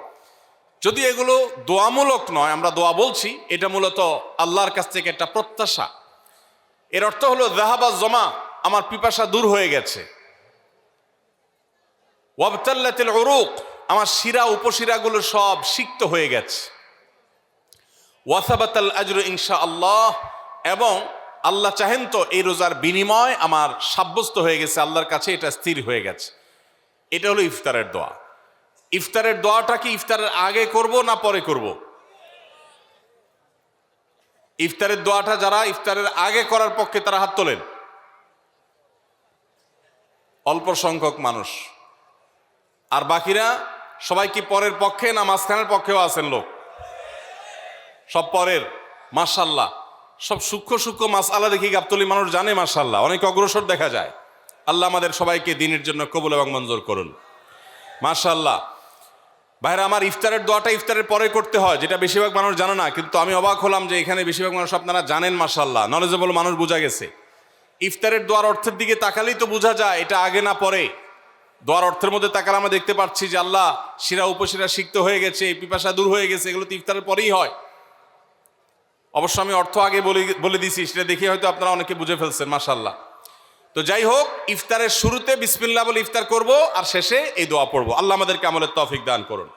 যদি এগুলো দোয়ামূলক নয়, আমরা দোয়া বলছি, এটা মূলত আল্লাহর কাছ থেকে একটা প্রত্যাশা। এর অর্থ হলো যাহাবাজ জামা, আমার পিপাসা দূর হয়ে গেছে, ওয়াবতাল্লাতিল উরুক, আমার শিরা উপশিরাগুলো সব সিক্ত হয়ে গেছে, ওয়া সাবাতাল আজরু ইনশাআল্লাহ, এবং আল্লাহ চাহেন তো এই রোজার বিনিময় আমার সাব্যস্ত হয়ে গেছে আল্লাহর কাছে, এটা স্থির হয়ে গেছে। এটা হলো ইফতারের দোয়া। ইফতারের দোয়াটা কি ইফতারের আগে করব না পরে করব? ইফতারের দোয়াটা যারা ইফতারের আগে করার পক্ষে তারা হাত তোলেন। অল্প সংখ্যক মানুষ। আর বাকিরা সবাই কি পরের পক্ষে না মাঝখানের পক্ষেও আছেন লোক? সব পরের। মাশাআল্লাহ, সব সূক্ষ্ম সূক্ষ্ম মাসআলা দেখি গাবতলী মানুষ জানে, মাশাআল্লাহ, অনেক অগ্রসর দেখা যায়। আল্লাহ আমাদের সবাইকে দ্বীনের জন্য কবুল এবং মঞ্জুর করুন, মাশাআল্লাহ। ভাইরা আমার, ইফতারের দোয়াটা ইফতারের পরে করতে হয়, যেটা বেশিরভাগ মানুষ জানে না, কিন্তু আমি অবাক হলাম যে এখানে বেশিরভাগ মানুষ আপনারা জানেন, মাশাআল্লাহ, নলেজেবল মানুষ, বোঝা গেছে। ইফতারের দোয়ার অর্থের দিকে তাকালেই তো বোঝা যায় এটা আগে না পরে। দোয়ার অর্থের মধ্যে তাকালে আমরা দেখতে পাচ্ছি যে আল্লাহ শিরা উপশিরা সিক্ত হয়ে গেছে, পিপাসা দূর হয়ে গেছে, এগুলো তো ইফতারের পরেই হয়। অবশ্য আমি অর্থ আগে বলে দিছি, সেটা দেখে হয়তো আপনারা অনেকে বুঝে ফেলছেন, মাশাআল্লাহ। তো যাই হোক, ইফতারের শুরুতে বিসমিল্লাহ বলে ইফতার করব, আর শেষে এই দোয়া পড়বো। আল্লাহ আমাদেরকে আমলের তৌফিক দান করুন।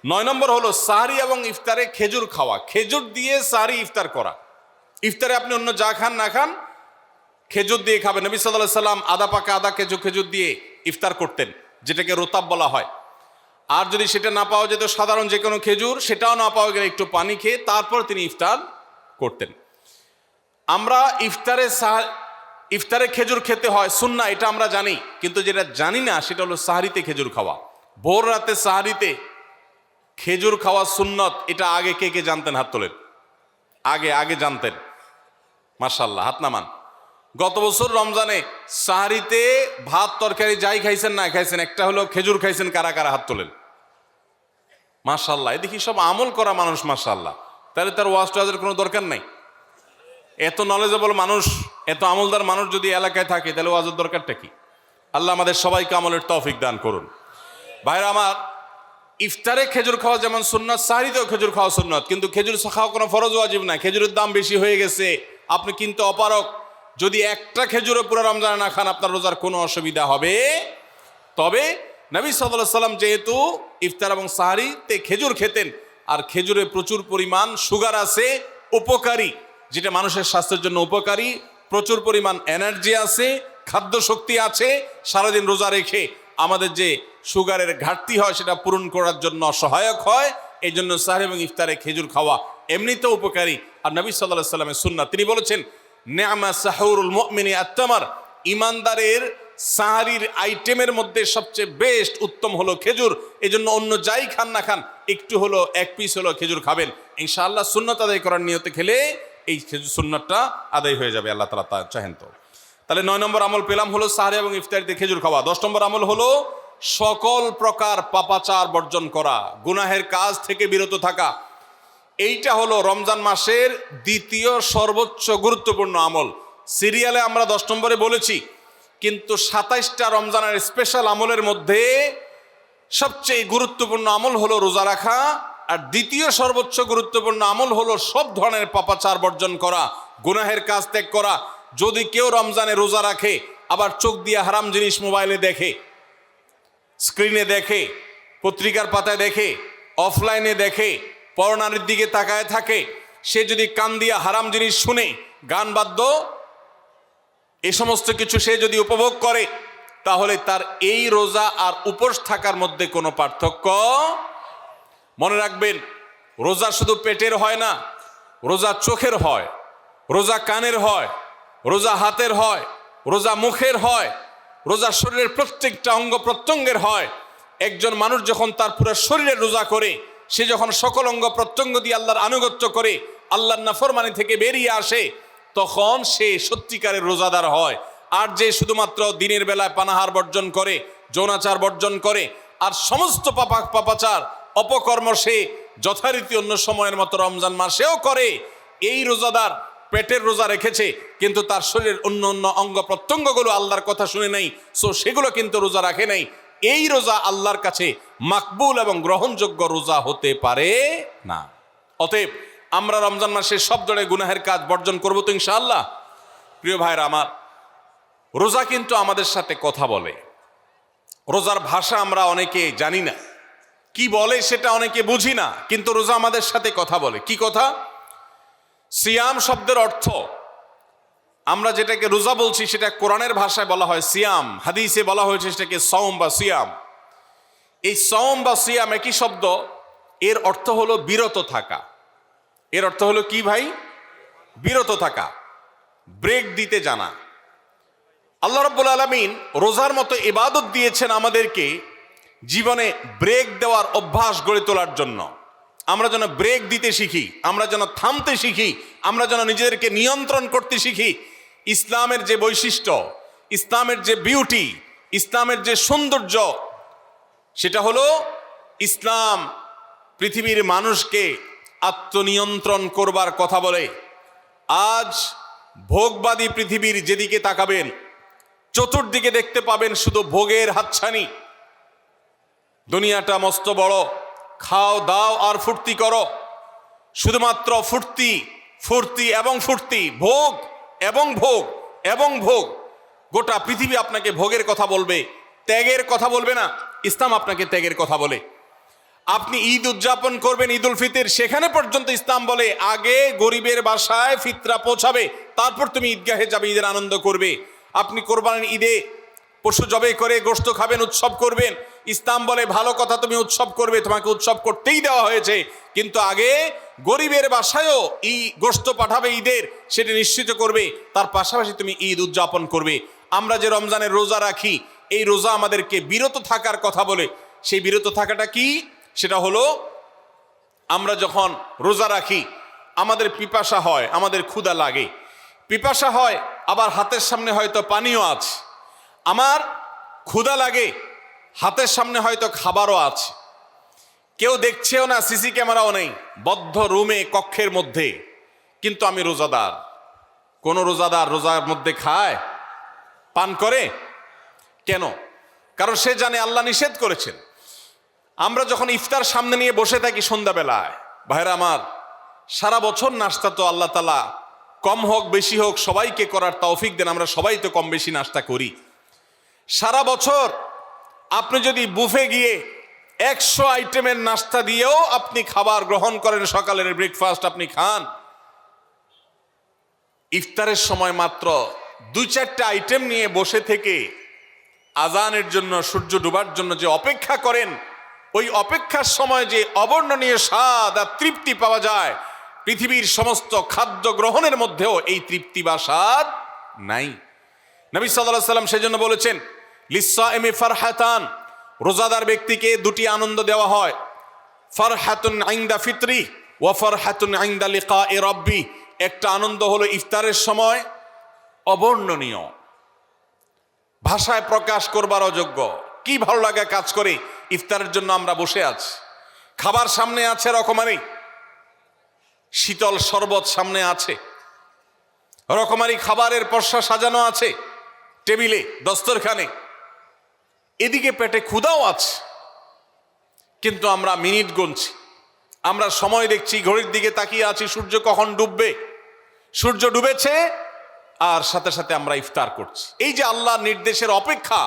9 নম্বর হলো সাহরি এবং ইফতারে খেজুর খাওয়া। খেজুর দিয়ে সাহরি ইফতার করা। ইফতারে আপনি অন্য যা খান না খান, খেজুর দিয়ে খাবেন। নবী সাল্লাল্লাহু আলাইহি সাল্লাম আদা পাকা আদা খেজুর দিয়ে ইফতার করতেন, যেটাকে রোতাব বলা হয়। আর যদি সেটা না পাওয়া যেত, সাধারণ যে কোনো খেজুর, সেটাও না পাওয়া গেলে একটু পানি খেয়ে তারপর তিনি ইফতার করতেন। আমরা ইফতারে খেজুর খেতে হয় সুন্নাহ, এটা আমরা জানি, কিন্তু যেটা জানি না সেটা হলো সাহরিতে খেজুর খাওয়া। ভোর রাতে সাহরিতে খেজুর খাওয়া সুন্নত, এটা আগে কে কে জানতেন? হাত তোলেন। আগে জানতেন, মাশাআল্লাহ, হাত নামান। গত বছর রমজানে সাহরিতে ভাত তরকারি যাই খাইছেন না খাইছেন, একটা হলো খেজুর খাইছেন, কারা কারা হাত তোলেন? মাশাআল্লাহ, দেখি সব আমল করা মানুষ, মাশাআল্লাহ। তাহলে তার ওয়াজ টোয়াজের কোনো দরকার নাই। এত নলেজেবল মানুষ, এত আমলদার মানুষ যদি এলাকায় থাকে, তাহলে ওয়াজের দরকারটা কি? আল্লাহ আমাদের সবাইকে আমলের তৌফিক দান করুন। ভাইরা আমার, ইফতারে খেজুর খাওয়া যেমন সুন্নাত, সাহরিতেও খেজুর খাওয়া সুন্নাত, কিন্তু খেজুর খাওয়া কোনো ফরজ ওয়াজিব না। খেজুরের দাম বেশি হয়ে গেছে, আপনি কিনতে অপারক। যদি একটা খেজুরও পুরো রমজানে না খান, আপনার রোজার কোনো অসুবিধা হবে। তবে নবী সাল্লাল্লাহু আলাইহি সাল্লাম যেহেতু ইফতার এবং সাহরিতে খেজুর খেতেন, আর খেজুরে প্রচুর পরিমাণ সুগার আছে, উপকারী, যেটা মানুষের স্বাস্থ্যের জন্য উপকারী, প্রচুর পরিমাণ এনার্জি আছে, খাদ্য শক্তি আছে, সারাদিন রোজা রেখে আমাদের যে সুগারের ঘাটতি হয় সেটা পূরণ করার জন্য সহায়ক হয়। এই জন্য সাহরি এবং ইফতারে খেজুর খাওয়া এমনিতেও উপকারী। আর নবী সাল্লাল্লাহু আলাইহি সাল্লামের সুন্নাত, তিনি বলেছেন, নি'মা সাহুরুল মুমিনি আত-তামার, ইমানদারের সাহরির আইটেমের মধ্যে সবচেয়ে বেস্ট উত্তম হলো খেজুর। এই জন্য অন্য যাই খান না খান, একটু হলো, এক পিস হলো খেজুর খাবেন, ইনশাআল্লাহ সুন্নাত আদায় করার নিয়তে খেলে এই খেজুর সুন্নাতটা আদায় হয়ে যাবে, আল্লাহ তাআলা তা চাহেন তো। তাহলে 9 নম্বর আমল পেলাম হলো সাহরি এবং ইফতারিতে খেজুর খাওয়া। 10 নম্বর আমল হলো সকল প্রকার পাপাচার বর্জন করা, গুনাহের কাজ থেকে বিরত থাকা। এইটা হলো রমজান মাসের দ্বিতীয় সর্বোচ্চ গুরুত্বপূর্ণ আমল। সিরিয়ালে আমরা 10 নম্বরে বলেছি, কিন্তু 27টা রমজানের স্পেশাল আমলের মধ্যে সবচেয়ে গুরুত্বপূর্ণ আমল হলো রোজা রাখা, আর দ্বিতীয় সর্বোচ্চ গুরুত্বপূর্ণ আমল হলো সব ধরনের পাপাচার বর্জন করা, গুনাহের কাজ ত্যাগ করা। যদি কেউ রমজানে রোজা রাখে আবার চোখ দিয়ে হারাম জিনিস মোবাইলে দেখে, স্ক্রিনে দেখে, পত্রিকার পাতায় দেখে, অফলাইনে দেখে, পরনারীর দিকে তাকায় থাকে, সে যদি কান দিয়ে হারাম জিনিস শুনে, গান বাদ্য এই সমস্ত কিছু সে যদি উপভোগ করে, তাহলে তার এই রোজা আর উপোস থাকার মধ্যে কোনো পার্থক্য। মনে রাখবেন, রোজা শুধু পেটের হয় না, রোজা চোখের হয়, রোজা কানের হয়, রোজা হাতের হয়, রোজা মুখের হয়, রোজা শরীরের প্রত্যেকটা অঙ্গ প্রত্যঙ্গের হয়। একজন মানুষ যখন তার পুরো শরীরের রোজা করে, সে যখন সকল অঙ্গ প্রত্যঙ্গ দিয়ে আল্লাহর আনুগত্য করে, আল্লাহর নাফরমানি থেকে বেরিয়ে আসে, তখন সে সত্যিকারের রোজাদার হয়। আর যে শুধুমাত্র দিনের বেলায় পানাহার বর্জন করে, যৌনাচার বর্জন করে, আর সমস্ত পাপাচার অপকর্ম সে যথারীতি অন্য সময়ের মতো রমজান মাসেও করে, এই রোজাদার পেটের রোজা রেখেছে কিন্তু তার শরীরের অন্য অন্য অঙ্গ প্রত্যঙ্গগুলো আল্লাহর কথা শুনে নাই, সো সেগুলো কিন্তু রোজা রাখে নাই। এই রোজা আল্লাহর কাছে মাকবুল এবং গ্রহণযোগ্য রোজা হতে পারে না। অতএব আমরা রমজান মাসে সব ধরনের গুনাহের কাজ বর্জন করবো তো ইনশাআল্লাহ। প্রিয় ভাইরা আমার, রোজা কিন্তু আমাদের সাথে কথা বলে। রোজার ভাষা আমরা অনেকে জানি না, কি বলে সেটা অনেকে বুঝি না, কিন্তু রোজা আমাদের সাথে কথা বলে। কি কথা? সিয়াম শব্দের অর্থ, আমরা যেটাকে রোজা বলছি সেটা কোরআনের ভাষায় বলা হয় সিয়াম, হাদিসে বলা হয়েছে সেটাকে সওম বা সিয়াম। এই সওম বা সিয়াম একই শব্দ, এর অর্থ হলো বিরত থাকা। এর অর্থ হলো কি ভাই? বিরত থাকা, ব্রেক দিতে জানা। আল্লাহ রাব্বুল আলামিন রোজার মতো ইবাদত দিয়েছেন আমাদেরকে জীবনে ব্রেক দেওয়ার অভ্যাস গড়ে তোলার জন্য। আমরা যেন ব্রেক দিতে শিখি, আমরা যেন থামতে শিখি, আমরা যেন নিজেদেরকে নিয়ন্ত্রণ করতে শিখি। ইসলামের যে বৈশিষ্ট্য, ইসলামের যে বিউটি, ইসলামের যে সৌন্দর্য, সেটা হলো ইসলাম পৃথিবীর মানুষকে আত্মনিয়ন্ত্রণ করবার কথা বলে। আজ ভোগবাদী পৃথিবীর যেদিকে তাকাবেন, চতুর্দিকে দেখতে পাবেন শুধু ভোগের হাতছানি। দুনিয়াটা মস্ত বড়, খাও দাও আর ফুর্তি করো, শুধুমাত্র ফুর্তি ফুর্তি এবং ফুর্তি, ভোগ এবং ভোগ এবং ভোগ। গোটা পৃথিবী আপনাকে ভোগের কথা বলবে, ত্যাগের কথা বলবে না। ইসলাম আপনাকে ত্যাগের কথা বলে। আপনি ঈদ উদযাপন করবেন, ঈদ উল ফিতর, সেখানে পর্যন্ত ইসলাম বলে আগে গরিবের বাসায় ফিতরা পৌঁছাবে, তারপর তুমি ঈদগাহে যাবে, ঈদের আনন্দ করবে। আপনি কোরবানির ঈদে পশু জবাই করে গোশত খাবেন, উৎসব করবেন। ইসলাম বলে ভালো কথা, তুমি উৎসব করবে, তোমাকে উৎসব করতেই দেওয়া হয়েছে, কিন্তু আগে গরিবের বাসায়ও এই গোশত পাঠাবে ঈদের, সেটা নিশ্চিত করবে, তার পাশাপাশি তুমি ঈদ উদযাপন করবে। আমরা যে রমজানের রোজা রাখি, এই রোজা আমাদেরকে বিরত থাকার কথা বলে। সেই বিরত থাকাটা কি? সেটা হলো আমরা যখন রোজা রাখি আমাদের পিপাসা হয়, আমাদের ক্ষুধা লাগে, পিপাসা হয়, আবার হাতের সামনে হয়তো পানিও আছে। আমার ক্ষুধা লাগে, হাতের সামনে হয়তো খাবারও আছে, কেউ দেখছেও না, সিসি ক্যামেরাও নেই, বদ্ধ রুমে কক্ষের মধ্যে, কিন্তু আমি রোজাদার। কোন রোজাদার রোজার মধ্যে খায়, পান করে? কেন? কারণ সে জানে আল্লাহ নিষেধ করেছেন। আমরা যখন ইফতার সামনে নিয়ে বসে থাকি সন্ধ্যাবেলায়, ভাইরা আমার, সারা বছর নাস্তা তো আল্লাহ তাআলা কম হোক বেশি হোক সবাইকে করার তৌফিক দেন, আমরা সবাই তো কম বেশি নাস্তা করি। সারা বছর আপনি যদি বুফে গিয়ে 100 আইটেমের নাস্তা দিয়েও আপনি খাবার গ্রহণ করেন, সকালের ব্রেকফাস্ট আপনি খান, ইফতারের সময় মাত্র 2-4টা আইটেম নিয়ে বসে থেকে আজানের জন্য, সূর্য ডুবার জন্য যে অপেক্ষা করেন, ওই অপেক্ষার সময় যে অবর্ণনীয় স্বাদ আর তৃপ্তি পাওয়া যায়, পৃথিবীর সমস্ত খাদ্য গ্রহণের মধ্যেও এই তৃপ্তি বা স্বাদ নাই। নবী সাল্লাল্লাহু আলাইহি সাল্লাম সেজন্য বলেছেন, লিসসাইমি ফারহাতান, রোজাদার ব্যক্তিকে দুটি আনন্দ দেওয়া হয়, ফারহাতুন ইনদা ফিতরি ওয়া ফারহাতুন ইনদা লিকাই রাব্বি। একটা আনন্দ হলো ইফতারের সময়, অবর্ণনীয়, ভাষায় প্রকাশ করবার অযোগ্য। কি ভালো লাগে কাজ করে ইফতারের জন্য আমরা বসে আছি, খাবার সামনে আছে রকমারি, শীতল শরবত সামনে আছে, রকমারি খাবারের পসরা সাজানো আছে টেবিলে, দস্তরখানে, এদিকে পেটে ক্ষুধাও আছে, কিন্তু আমরা মিনিট গুনছি, আমরা সময় দেখছি, ঘড়ির দিকে তাকিয়ে আছি সূর্য কখন ডুববে। সূর্য ডুবেছে আর সাথে সাথে আমরা ইফতার করছি। এই যে আল্লাহর নির্দেশের অপেক্ষা,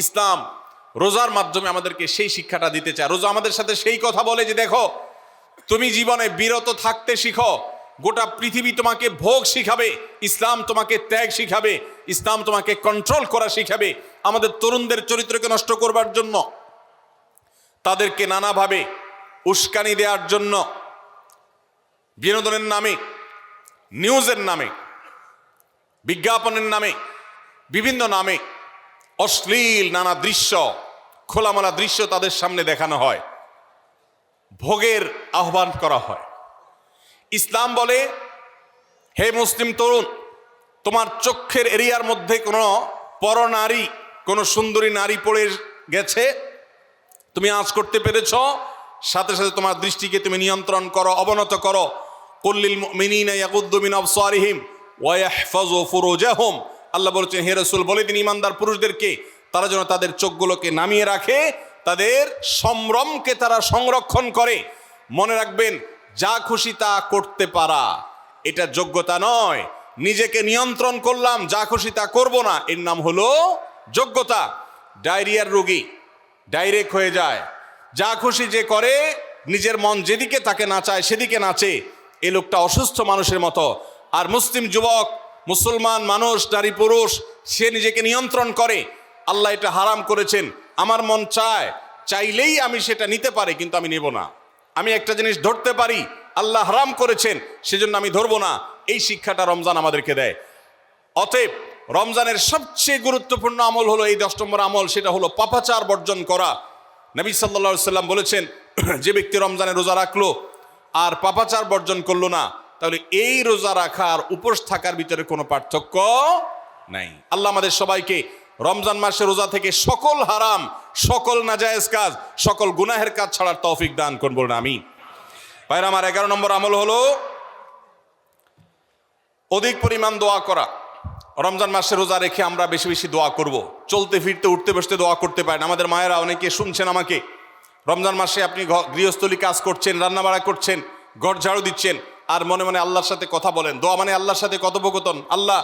ইসলাম রোজার মাধ্যমে আমাদেরকে সেই শিক্ষাটা দিতে চায়। রোজা আমাদের সাথে সেই কথা বলে যে দেখো, তুমি জীবনে বিরত থাকতে শিখো, গোটা পৃথিবী তোমাকে ভোগ শিখাবে, ইসলাম তোমাকে ত্যাগ শিখাবে, ইসলাম তোমাকে কন্ট্রোল করা শিখাবে। আমাদের তরুণদের চরিত্রকে নষ্ট করবার জন্য, তাদেরকে নানাভাবে উস্কানি দেওয়ার জন্য, বিনোদনের নামে, নিউজের নামে, বিজ্ঞাপনের নামে, বিভিন্ন নামে অশ্লীল নানা দৃশ্য, খোলামেলা দৃশ্য তাদের সামনে দেখানো হয়, ভোগের আহ্বান করা হয়। ইসলাম বলে, হে মুসলিম তরুণ, তোমার চোখের এরিয়ার মধ্যে কোনো পরনারী, কোনো সুন্দরী নারী পড়ে গেছে, তুমি আঁচ করতে পেরেছ, সাথে সাথে তোমার দৃষ্টিকে তুমি নিয়ন্ত্রণ করো, অবনত করো। কুল্লিল মুমিনিনা ইয়াগুদ্দু মিন আবসারিহিম ওয়া ইয়াহফাযু ফুরুজাহুম। আল্লাহ বলেছেন, হে রাসূল বলে দিন ইমানদার পুরুষদেরকে তারা যেন তাদের চোখগুলোকে নামিয়ে রাখে, তাদের সম্ভ্রমকে তারা সংরক্ষণ করে। মনে রাখবেন, যা খুশি তা করতে পারা এটা যোগ্যতা নয়। নিজেকে নিয়ন্ত্রণ করলাম, যা খুশি তা করব না, এর নাম হলো যোগ্যতা। ডায়রিয়ার রোগী ডাইরেক্ট হয়ে যায়, যা খুশি যে করে, নিজের মন যেদিকে তাকে নাচায় সেদিকে নাচে, এই লোকটা অসুস্থ মানুষের মতো। আর মুসলিম যুবক, মুসলমান মানুষ, নারী পুরুষ, সে নিজেকে নিয়ন্ত্রণ করে। আল্লাহ এটা হারাম করেছেন, আমার মন চায়, চাইলেই আমি সেটা নিতে পারি, কিন্তু আমি নেব না। আমি একটা জিনিস ধরতে পারি, আল্লাহ হারাম করেছেন, সেজন্য আমি ধরবো না। এই শিক্ষাটা রমজান আমাদেরকে দেয়। অতএব রমজানের সবচেয়ে গুরুত্বপূর্ণ আমল হলো এই 10 নম্বর আমল, সেটা হলো পাপাচার বর্জন করা। নবী সাল্লাল্লাহু আলাইহি সাল্লাম বলেছেন, যে ব্যক্তি রমজানে রোজা রাখলো আর পাপাচার বর্জন করলো না, তাহলে এই রোজা রাখার উপোস থাকার ভিতরে কোনো পার্থক্য নাই। আল্লাহ আমাদের সবাইকে রমজান মাসে রোজা থেকে সকল হারাম, সকল নাজায়েজ কাজ, সকল গুনাহের কাজ ছাড়ার তৌফিক দান করুন, বলুন আমিন। ভাইরা আমার, 11 নম্বর আমল হলো অধিক পরিমাণ দোয়া করা। রমজান মাসে রোজা রেখে আমরা বেশি বেশি দোয়া করব। চলতে ফিরতে উঠতে বসতে দোয়া করতে পারেন। আমাদের মায়েরা অনেকে শুনছেন আমাকে, রমজান মাসে আপনি গৃহস্থলী কাজ করছেন, রান্নাবাড়া করছেন, ঘর ঝাড়ু দিচ্ছেন, আর মনে মনে আল্লাহর সাথে কথা বলেন। দোয়া মানে আল্লাহর সাথে কথোপকথন। আল্লাহ,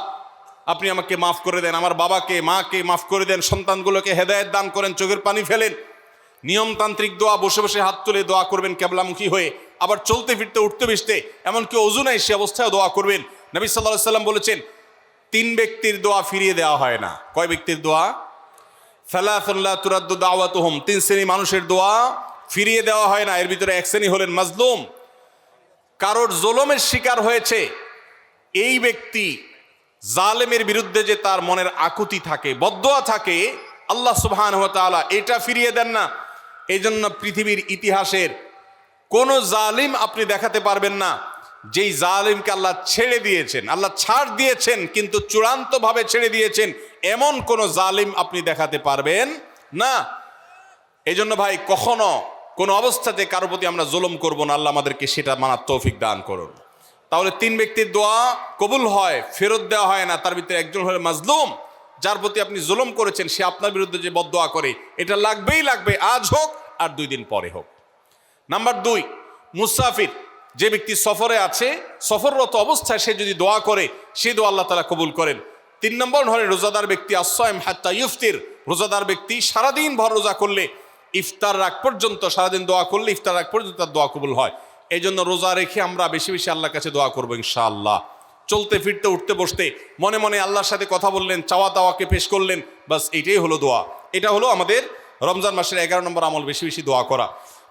আপনি আমাকে মাফ করে দেন, আমার বাবাকে মাকে মাফ করে দেন, সন্তানগুলোকে হেদায়েত দান করেন, চোখের পানি ফেলেন। নিয়মতান্ত্রিক দোয়া, বসে বসে হাত তুলে দোয়া করবেন কেবলামুখী হয়ে। আবার চলতে ফিরতে উঠতে বসতে, এমনকি ওযু নাই সে অবস্থায় দোয়া করবেন। নবী সাল্লাল্লাহু আলাইহি সাল্লাম বলেছেন, 3 ব্যক্তির দোয়া ফিরিয়ে দেওয়া হয় না। কয় ব্যক্তির দোয়া? সালাসুন লা তুরাদ্দু দাওয়াতুহুম, 3 শ্রেণী মানুষের দোয়া ফিরিয়ে দেওয়া হয় না। এর ভিতরে এক শ্রেণী হলেন মাজলুম, কারোর জুলুমের শিকার হয়েছে। এই ব্যক্তি জালেমের বিরুদ্ধে যে তার মনের আকুতি থাকে, বদদোয়া থাকে, আল্লাহ সুবহানাহু ওয়া তাআলা এটা ফিরিয়ে দেন না। এই জন্য পৃথিবীর ইতিহাসের কোন জালিম আপনি দেখাতে পারবেন না যেই জালিমকে আল্লাহ ছেড়ে দিয়েছেন, আল্লাহ ছাড় দিয়েছেন কিন্তু চূড়ান্তভাবে ছেড়ে দিয়েছেন, এমন কোন জালিম আপনি দেখাতে পারবেন না। এই জন্য ভাই, কখনো কোন অবস্থাতে কারো প্রতি আমরা জুলুম করব না। আল্লাহ আমাদেরকে সেটা মানার তৌফিক দান করুন। তাহলে 3 ব্যক্তির দোয়া কবুল হয়, ফেরত দেওয়া হয় না। তার ভিতরে একজন হলো মাজলুম, যার প্রতি আপনি জুলুম করেছেন, সে আপনার বিরুদ্ধে যে বদদোয়া করে, এটা লাগবেই লাগবে, আজ হোক আর 2 দিন পরে হোক। নাম্বার 2, মুসাফির, যে ব্যক্তি সফরে আছে, সফররত অবস্থায় সে যদি দোয়া করে, সেই দোয়া আল্লাহ তাআলা কবুল করেন। 3 নম্বর হলো রোজাদার ব্যক্তি, আস-সাইম হাত্তা ইফতির, রোজাদার ব্যক্তি সারাদিন ভর রোজা করলে, ইফতার রাগ পর্যন্ত, সারাদিন দোয়া করলে ইফতার রাগ পর্যন্ত তার দোয়া কবুল হয়। এই জন্য রোজা রেখে আমরা বেশি বেশি আল্লাহর কাছে দোয়া করবো ইনশাআল্লাহ। চলতে ফিরতে উঠতে বসতে মনে মনে আল্লাহর সাথে কথা বললেন, চাওয়া দাওয়াকে পেশ করলেন, বাস এইটাই হলো দোয়া। এটা হলো আমাদের রমজান মাসের 11 নম্বর আমল, বেশি বেশি দোয়া করা।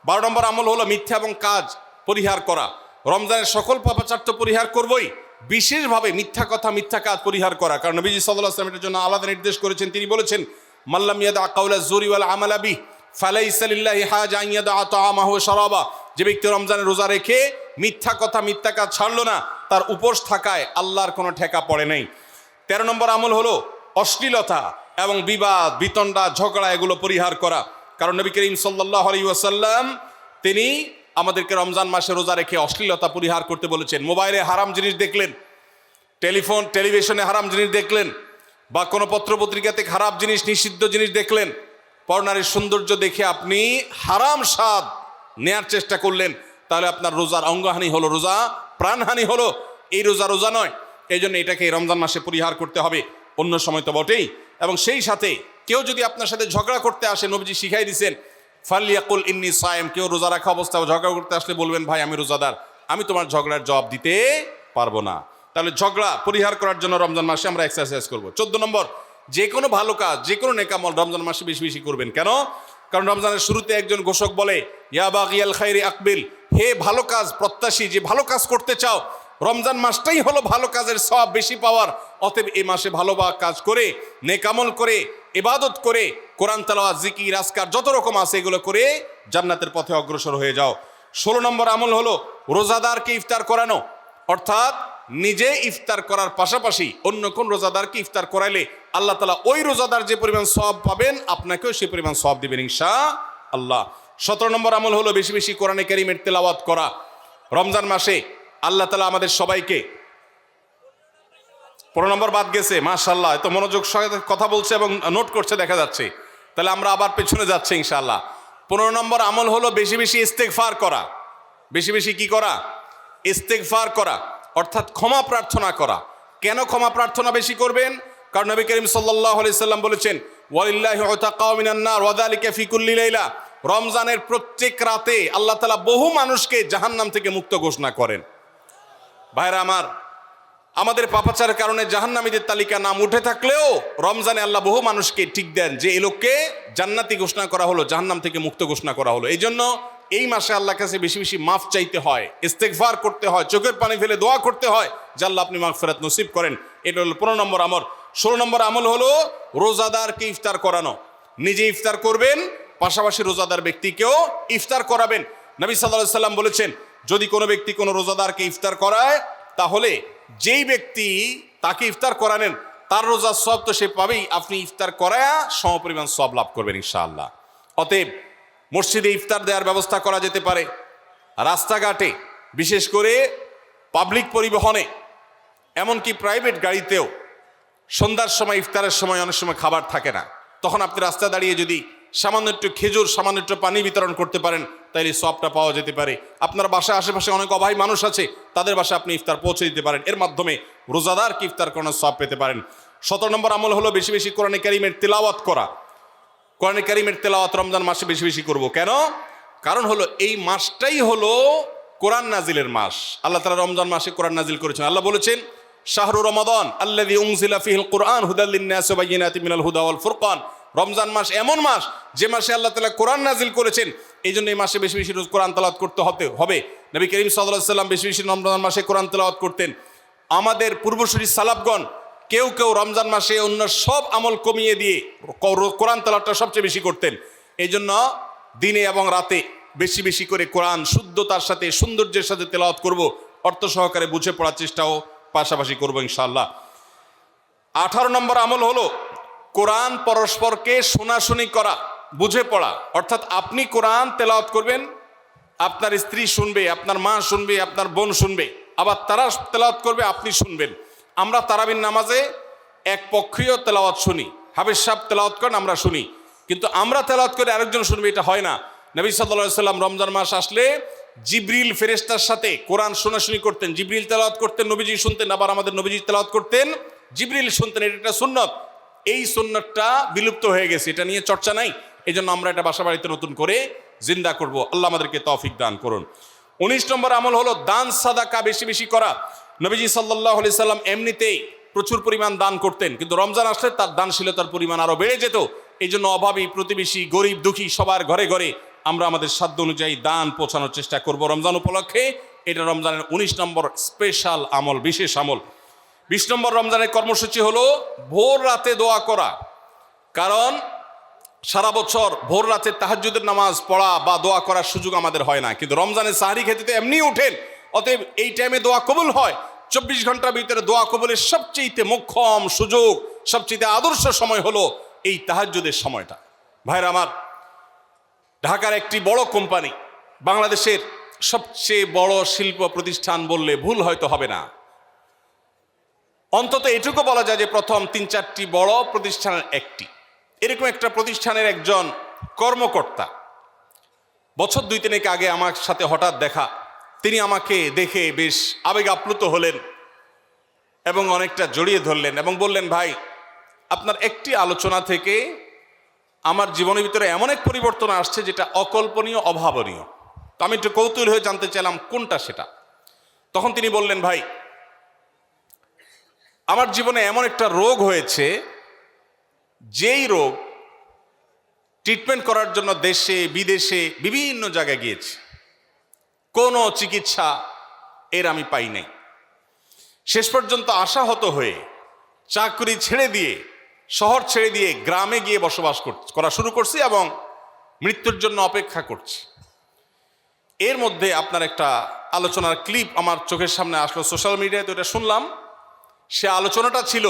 12 নম্বর আমল হলো মিথ্যা এবং কাজ পরিহার করা। রমজানের সকল পাপাচার তো পরিহার করবই, বিশেষভাবে মিথ্যা কথা, মিথ্যা কাজ পরিহার করা। কারণ নবীজি সাল্লাল্লাহু আলাইহি ওয়াসাল্লাম এটার জন্য আলাদা নির্দেশ করেছেন। তিনি বলেছেন, মাল্লাম ইয়াদা কাওলা যুরি ওয়াল আমালা বিহি ফালাইসা লিল্লাহি হাজা আন ইয়াদা তাআমাহু ওয়া শারাবা। যে ব্যক্তি রমজানে রোজা রেখে মিথ্যা কথা, মিথ্যা কাজ ছাড়লো না, তার উপোস থাকায় আল্লাহর কোনো ঠেকা পড়ে নাই। 13 নম্বর আমল হলো অশ্লীলতা, এবং বিবাদ বিতণ্ডা ঝগড়া এগুলো পরিহার করা। কারণ নবী করিম সাল্লাল্লাহু আলাইহি ওয়াসাল্লাম তিনি আমাদেরকে রমজান মাসে রোজা রেখে অশ্লীলতা পরিহার করতে বলেছেন। মোবাইলে হারাম জিনিস দেখলেন, টেলিভিশনে হারাম জিনিস দেখলেন, বা কোনো পত্রপত্রিকাতে খারাপ জিনিস নিষিদ্ধ জিনিস দেখলেন, পরনারীর সৌন্দর্য দেখে আপনি হারাম স্বাদ নেয়ার চেষ্টা করলেন, তাহলে আপনার রোজার অঙ্গহানি হলো, রোজা প্রাণহানি হলো। এই রোজা নয়। এই জন্য এটাকে রমজান মাসে পরিহার করতে হবে, অন্য সময় তো বটেই। এবং সেই সাথে কেউ যদি আপনার সাথে ঝগড়া করতে আসে, নবীজি শিখাই দিয়েছেন ফালিয়াকুল ইন্নী সায়েম, কেউ রোজা রাখা অবস্থায় ঝগড়া করতে আসলে বলবেন ভাই আমি রোজাদার, আমি তোমার ঝগড়ার জবাব দিতে পারবো না। তাহলে ঝগড়া পরিহার করার জন্য রমজান মাসে আমরা এক্সারসাইজ করবো। 14 নম্বর, যে কোনো ভালো কাজ, যে কোনো নেকামল রমজান মাসে বেশি বেশি করবেন। কেন? কারণ রমজানের শুরুতে একজন ঘোষক বলে ইয়া বাগিয়াল খাইরি আকবিল, হে ভালো কাজ প্রত্যাশী, যে ভালো কাজ করতে চাও, রমজান মাসটাই হলো ভালো কাজের সওয়াব বেশি পাওয়ার। অতএব এই মাসে ভালো কাজ করে, নেকামল করে, ইবাদত করে, কোরআন তেলাওয়াত, জিকির, আজকার যত রকম আছে এগুলো করে জান্নাতের পথে অগ্রসর হয়ে যাও। 16 নম্বর আমল হলো রোজাদারকে ইফতার করানো, অর্থাৎ নিজে ইফতার করার পাশাপাশি অন্য কোন রোজাদারকে ইফতার করাইলে আল্লাহ তাআলা ওই রোজাদার যে পরিমাণ সওয়াব পাবেন আপনাকেও সেই পরিমাণ সওয়াব দিবেন ইনশাআল্লাহ। 17 নম্বর আমল হলো বেশি বেশি কোরআনে কারীমের তেলাওয়াত করা। রমজান মাসে আল্লাহ তাআলা আমাদের সবাইকে, 15 নম্বর বাদ গেছে, মাশাআল্লাহ এত মনোযোগ সহকারে কথা বলছে এবং নোট করছে দেখা যাচ্ছে। তাহলে আমরা আবার পেছনে যাচ্ছি ইনশাআল্লাহ। 15 নম্বর আমল হলো বেশি বেশি ইস্তেগফার করা। বেশি বেশি কি করা? ইস্তেগফার করা, অর্থাৎ ক্ষমা প্রার্থনা করা। কেন ক্ষমা প্রার্থনা বেশি করবেন? কারণ নবী করিম সাল্লাল্লাহু আলাইহি সাল্লাম বলেছেন ওয়ালিল্লাহি উতাকাউ মিনান নার ওয়া যালিকা ফি কুল্লি লাইলা, রমজানের প্রত্যেক রাতে আল্লাহ তাআলা বহু মানুষকে জাহান্নাম থেকে মুক্ত ঘোষণা করেন। ভাইরা আমার, আমাদের পাপাচারের কারণে জাহান্নামীদের তালিকা নাম উঠে থাকলেও রমজানে আল্লাহ বহু মানুষকে ঠিক দেন যে এই লোককে জান্নাতি ঘোষণা করা হলো, জাহান্নাম থেকে মুক্ত ঘোষণা করা হলো। এই জন্য এই মাসে আল্লাহর কাছে বেশি বেশি মাফ চাইতে হয়, ইস্তেগফার করতে হয়, চোখের পানি ফেলে দোয়া করতে হয় যে আল্লাহ আপনি মাগফিরাত নসিব করেন। এটা হলো 15 নম্বর আমল। 16 নম্বর আমল হলো রোজাদারকে ইফতার করানো। নিজে ইফতার করবেন, পাশাপাশি রোজাদার ব্যক্তিকেও ইফতার করাবেন। নবী সাল্লাল্লাহু আলাইহি সাল্লাম বলেছেন যদি কোনো ব্যক্তি কোনো রোজাদারকে ইফতার করায়, তাহলে যেই ব্যক্তি তাকে ইফতার করানেন তার রোজার সওয়াব তো সে পাবেই, আপনি ইফতার করায়া সমপরিমাণ সওয়াব লাভ করবেন ইনশাআল্লাহ। অতএব মসজিদে ইফতার দেওয়ার ব্যবস্থা করা যেতে পারে, রাস্তাঘাটে, বিশেষ করে পাবলিক পরিবহনে, এমনকি প্রাইভেট গাড়িতেও সন্ধ্যার সময় ইফতারের সময় অনেক সময় খাবার থাকে না, তখন আপনি রাস্তায় দাঁড়িয়ে যদি সামান্য একটু খেজুর, সামান্য একটু পানি বিতরণ করতে পারেন তাহলে সওয়াবটা পাওয়া যেতে পারে। আপনার বাসায় আশেপাশে অনেক অভাবী মানুষ আছে, তাদের বাসায় আপনি ইফতার পৌঁছে দিতে পারেন, এর মাধ্যমে রোজাদারকে ইফতার করানোর সওয়াব পেতে পারেন। 17 নম্বর আমল হলো বেশি বেশি কোরআনে কারীমের তেলাওয়াত করা। কোরআনে কারীমের তেলাওয়াত রমজান মাসে বেশি বেশি করব। কেন? কারণ হলো এই মাসটাই হলো কোরআন নাজিলের মাস। আল্লাহ তাআলা রমজান মাসে কোরআন নাজিল করেছেন। আল্লাহ বলেছেন শাহরু রমাদান আল্লাযী উনজিলা ফীহিল কুরআন হুদাল লিন-নাসি ওয়া বায়িনাতিন মিনাল হুদা ওয়াল ফুরকান। রমজান মাস এমন মাস যে মাসে আল্লাহ তাআলা কোরআন নাজিল করেছেন, এই জন্য এই মাসে বেশি বেশি রোজ কোরআন তেলাওয়াত করতে হবে। নবী করিম সাল্লাল্লাহু আলাইহি সাল্লাম বেশি বেশি রমজান মাসে কোরআন তেলাওয়াত করতেন। আমাদের পূর্বসূরি সালাফগণ কেউ কেউ রমজান মাসে অন্য সব আমল কমিয়ে দিয়ে কোরআন তেলাওয়াতটা সবচেয়ে বেশি করতেন। এই জন্য দিনে এবং রাতে বেশি বেশি করে কোরআন শুদ্ধতার সাথে, সৌন্দর্যের সাথে তেলাওয়াত করব, অর্থ সহকারে বুঝে পড়ার চেষ্টাও পাশাপাশি করবো ইনশাআল্লাহ। 18 নম্বর আমল হলো কোরআন পরস্পরকে শোনাশুনি করা, বুঝে পড়া। অর্থাৎ আপনি কোরআন তেলাওয়াত করবেন, আপনার স্ত্রী শুনবে, আপনার মা শুনবে, আপনার বোন শুনবে, আবার তারা তেলাওয়াত করবে, আপনি শুনবেন। আমরা তারাবির নামাজে এক পক্ষীয় তেলাওয়াত শুনি, হাফেজ সাহেব তেলাওয়াত করেন, আমরা শুনি, কিন্তু আমরা তেলাওয়াত করে আরেকজন শুনবে, এটা হয় না। নবী সাল্লাল্লাহু আলাইহি সাল্লাম রমজান মাস আসলে জিবরিল ফেরেশতার সাথে কোরআন শোনাশুনি করতেন। জিবরিল তেলাওয়াত করতেন, নবীজি শুনতেন, আবার আমাদের নবীজি তেলাওয়াত করতেন, জিবরিল শুনতেন। এটা একটা সুন্নত। এই সুন্নতটা বিলুপ্ত হয়ে গেছে, এটা নিয়ে চর্চা নাই। এই জন্য আমরা এটা বাসা বাড়িতে নতুন করে জিন্দা করব। আল্লাহ আমাদেরকে তৌফিক দান করুন। 19 নম্বর আমল হলো দান সাদাকা বেশি বেশি করা। নবীজি সাল্লাল্লাহু আলাইহি সাল্লাম এমনিতেই প্রচুর পরিমাণ দান করতেন, কিন্তু রমজান আসলে তার দানশীলতার পরিমাণ আরো বেড়ে যেত। এই জন্য অভাবী, প্রতিবেশী, গরিব, দুঃখী সবার ঘরে ঘরে আমরা আমাদের সাধ্য অনুযায়ী দান পৌঁছানোর চেষ্টা করব রমজান উপলক্ষে। এটা রমজানের 19 নম্বর স্পেশাল আমল, বিশেষ আমল। 20 নম্বর রমজানের কর্মসূচি হলো ভোর রাতে দোয়া করা। কারণ সারা বছর ভোর রাতে তাহাজ্জুদের নামাজ পড়া বা দোয়া করার সুযোগ আমাদের হয় না, কিন্তু রমজানের সাহরি খেতে তো এমনি উঠেন। অতএব এই টাইমে দোয়া কবুল হয়। 24 ঘন্টার ভিতরে দোয়া কবুলের সবচেয়ে মোক্ষম সুযোগ, সবচেয়ে আদর্শ সময় হলো এই তাহাজ্জুদের সময়টা। ভাইরা আমার, ঢাকার একটি বড় কোম্পানি, বাংলাদেশের সবচেয়ে বড় শিল্প প্রতিষ্ঠান বললে ভুল হয়তো হবে না, অন্তত এটুকু বলা যায় যে প্রথম ৩-৪টি বড় প্রতিষ্ঠানের একটি। এরকম একটা প্রতিষ্ঠানের একজন কর্মকর্তা বছর ২-৩ আগে আমার সাথে হঠাৎ দেখা। তিনি আমাকে দেখে বেশ আবেগ আপ্লুত হলেন এবং অনেকটা জড়িয়ে ধরলেন এবং বললেন, ভাই, আপনার একটি আলোচনা থেকে আমার জীবনের ভিতরে এমন এক পরিবর্তন আসছে যেটা অকল্পনীয়, অভাবনীয়। তো আমি একটু কৌতূহল হয়ে জানতে চাইলাম কোনটা সেটা। তখন তিনি বললেন, ভাই, আমার জীবনে এমন একটা রোগ হয়েছে, যেই রোগ ট্রিটমেন্ট করার জন্য দেশে বিদেশে বিভিন্ন জায়গায় গিয়েছি, কোনো চিকিৎসা এর আমি পাই নাই। শেষ পর্যন্ত আশাহত হয়ে চাকরি ছেড়ে দিয়ে, শহর ছেড়ে দিয়ে গ্রামে গিয়ে বসবাস করা শুরু করছি এবং মৃত্যুর জন্য অপেক্ষা করছি। এর মধ্যে আপনার একটা আলোচনার ক্লিপ আমার চোখের সামনে আসলো সোশ্যাল মিডিয়ায়, তো এটা শুনলাম। সে আলোচনাটা ছিল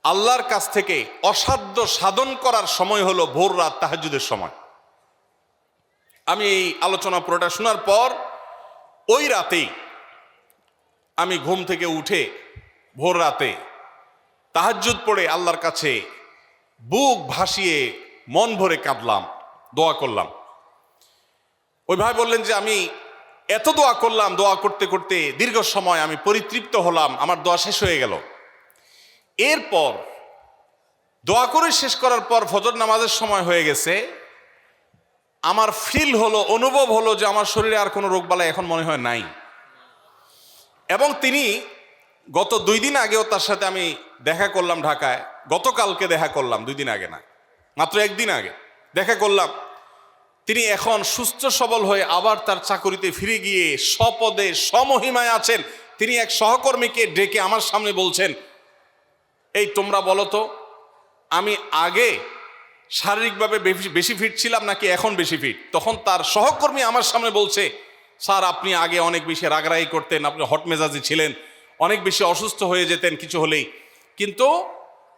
আল্লাহর কাছ থেকে অসাধ্য সাধন করার সময় হলো ভোর রাত, তাহাজ্জুদের সময়। আমি এই আলোচনা পুরোটা শোনার পর ওই রাতেই আমি ঘুম থেকে উঠে ভোর রাতে তাহাজ্জুদ পড়ে আল্লাহর কাছে বুক ভাসিয়ে মন ভরে কাঁদলাম, দোয়া করলাম। ওই ভাই বললেন যে আমি এত দোয়া করলাম, দোয়া করতে করতে দীর্ঘ সময় আমি পরিতৃপ্ত হলাম, আমার দোয়া শেষ হয়ে গেল। এরপর দোয়া করে শেষ করার পর ফজর নামাজের সময় হয়ে গেছে, আমার ফিল হলো, অনুভব হলো যে আমার শরীরে আর কোনো রোগবালাই এখন মনে হয় নাই। এবং তিনি গত 2 দিন আগেও তার সাথে আমি দেখা করলাম ঢাকায়, গতকালকে দেখা করলাম, 2 দিন আগে না, মাত্র 1 দিন আগে দেখা করলাম। তিনি এখন সুস্থ সবল হয়ে আবার তার চাকরিতে ফিরে গিয়ে স্বপদে সমহিমায় আছেন। তিনি এক সহকর্মীকে ডেকে আমার সামনে বলছেন, এই তোমরা বলো তো, আমি আগে শারীরিকভাবে বেশি ফিট ছিলাম নাকি এখন বেশি ফিট? তখন তার সহকর্মী আমার সামনে বলছে, স্যার, আপনি আগে অনেক বেশি রাগারাগি করতেন, আপনি হট মেজাজি ছিলেন, অনেক বেশি অসুস্থ হয়ে যেতেন কিছু হলেই, কিন্তু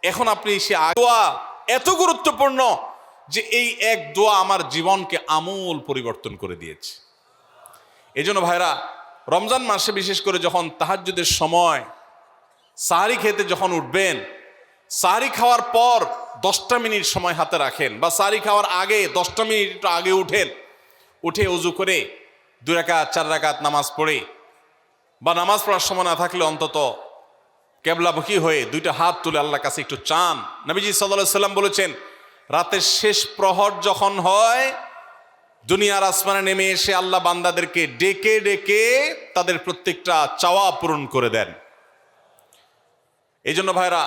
এখন আপনি সে দোয়া এত গুরুত্বপূর্ণ যে এই এক দোয়া আমার জীবনকে আমূল পরিবর্তন করে দিয়েছে। এই জন্য ভাইরা, রমজান মাসে বিশেষ করে যখন তাহাজ্জুদের সময় সাহারি খেতে যখন উঠবেন, সাহারি খাওয়ার পর 10টা মিনিট সময় হাতে রাখেন, বা সাহারি খাওয়ার আগে 10টা মিনিট একটু আগে উঠে উজু করে 2 রাকাত 4 রাকাত নামাজ পড়ে, বা নামাজ পড়ার সময় না থাকলে অন্তত কেবলামুখী হয়ে 2টা হাত তুলে আল্লাহর কাছে একটু চান। নবীজি সাল্লাল্লাহু আলাইহি সাল্লাম বলেছেন, রাতের শেষ প্রহর যখন হয়, দুনিয়ার আসমানে নেমে এসে আল্লাহ বান্দাদেরকে ডেকে ডেকে তাদের প্রত্যেকটা চাওয়া পূরণ করে দেন। এই জন্য ভাইরা,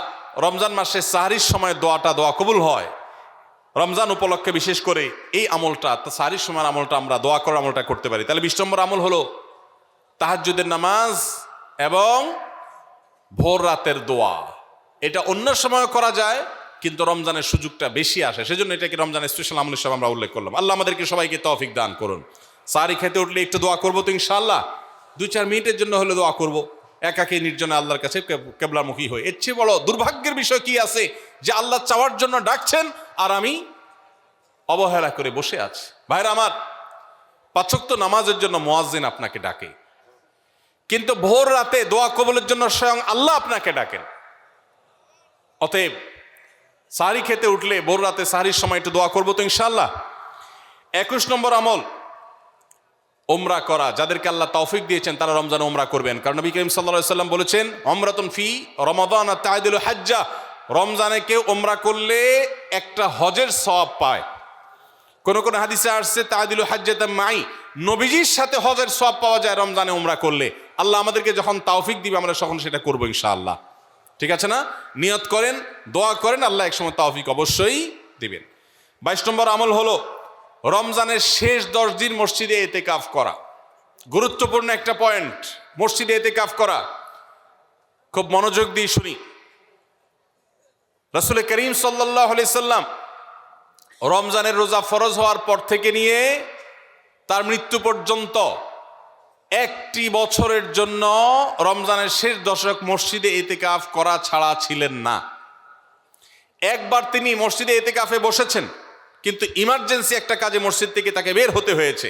রমজান মাসে সাহরির সময় দোয়া কবুল হয়। রমজান উপলক্ষে বিশেষ করে এই আমলটা, সাহরির সময়ের আমলটা, আমরা দোয়া করার আমলটা করতে পারি। তাহলে 20 নম্বর আমল হলো তাহাজ্জুদের নামাজ এবং ভোর রাতের দোয়া। এটা অন্য সময় করা যায়, কিন্তু রমজানের সুযোগটা বেশি আসে, সেজন্য এটাকে রমজানের স্পেশাল আমল হিসেবে আমরা উল্লেখ করলাম। আল্লাহ আমাদেরকে সবাইকে তৌফিক দান করুন। সাহরি খেতে উঠলে একটু দোয়া করবো তো ইনশাআল্লাহ, 2-4 মিনিটের জন্য হলে দোয়া করবো, একাকে নির্জনে আল্লাহর কাছে কেবলামুখী হয়ে। এর চেয়ে বড় দুর্ভাগ্যের বিষয় কি আছে যে আল্লাহ চাওয়ার জন্য ডাকছেন আর আমি অবহেলা করে বসে আছি। ভাইরা আমার, 5 ওয়াক্ত নামাজের জন্য মুয়াজ্জিন আপনাকে ডাকে, কিন্তু ভোর রাতে দোয়া কবুলের জন্য স্বয়ং আল্লাহ আপনাকে ডাকেন। অতএব সাহরি খেতে উঠলে ভোর রাতে সাহরির সময় একটু দোয়া করবো তো ইনশাআল্লাহ। 21 নম্বর আমল, ওমরা করা। যাদেরকে আল্লাহ তৌফিক দিয়েছেন তারা রমজানে ওমরা করবেন, কারণ নবী করিম সাল্লাল্লাহু আলাইহি ওয়াসাল্লাম বলেছেন, ওমরাতুন ফি রমাদান তা'দিলু হাজ্জা। রমজানে কেউ ওমরা করলে একটা হজের সওয়াব পায়। কোন কোন হাদিসে আসছে তা'দিলু হাজ্জাতাম মাই, নবীজির সাথে হজের সওয়াব পাওয়া যায় রমজানে ওমরা করলে। আল্লাহ আমাদেরকে যখন তৌফিক দিবে আমরা তখন সেটা করবো ইনশাআল্লাহ। ঠিক আছে না? নিয়ত করেন, দোয়া করেন, আল্লাহ একসময় তৌফিক অবশ্যই দিবেন। 22 নম্বর আমল হলো রমজানের শেষ 10 দিন মসজিদে ইতিকাফ করা। গুরুত্বপূর্ণ একটা পয়েন্ট, মসজিদে ইতিকাফ করা। খুব মনোযোগ দিয়ে শুনি। রাসূল করিম সাল্লাল্লাহু আলাইহি সাল্লাম রমজানের রোজা ফরজ হওয়ার পর থেকে নিয়ে তার মৃত্যু পর্যন্ত 1টি বছরের জন্য রমজানের শেষ দশক মসজিদে ইতিকাফ করা ছাড়া ছিলেন না। একবার তিনি মসজিদে এতেকাফে বসেছেন, কিন্তু ইমার্জেন্সি একটা কাজে মসজিদ থেকে তাকে বের হতে হয়েছে।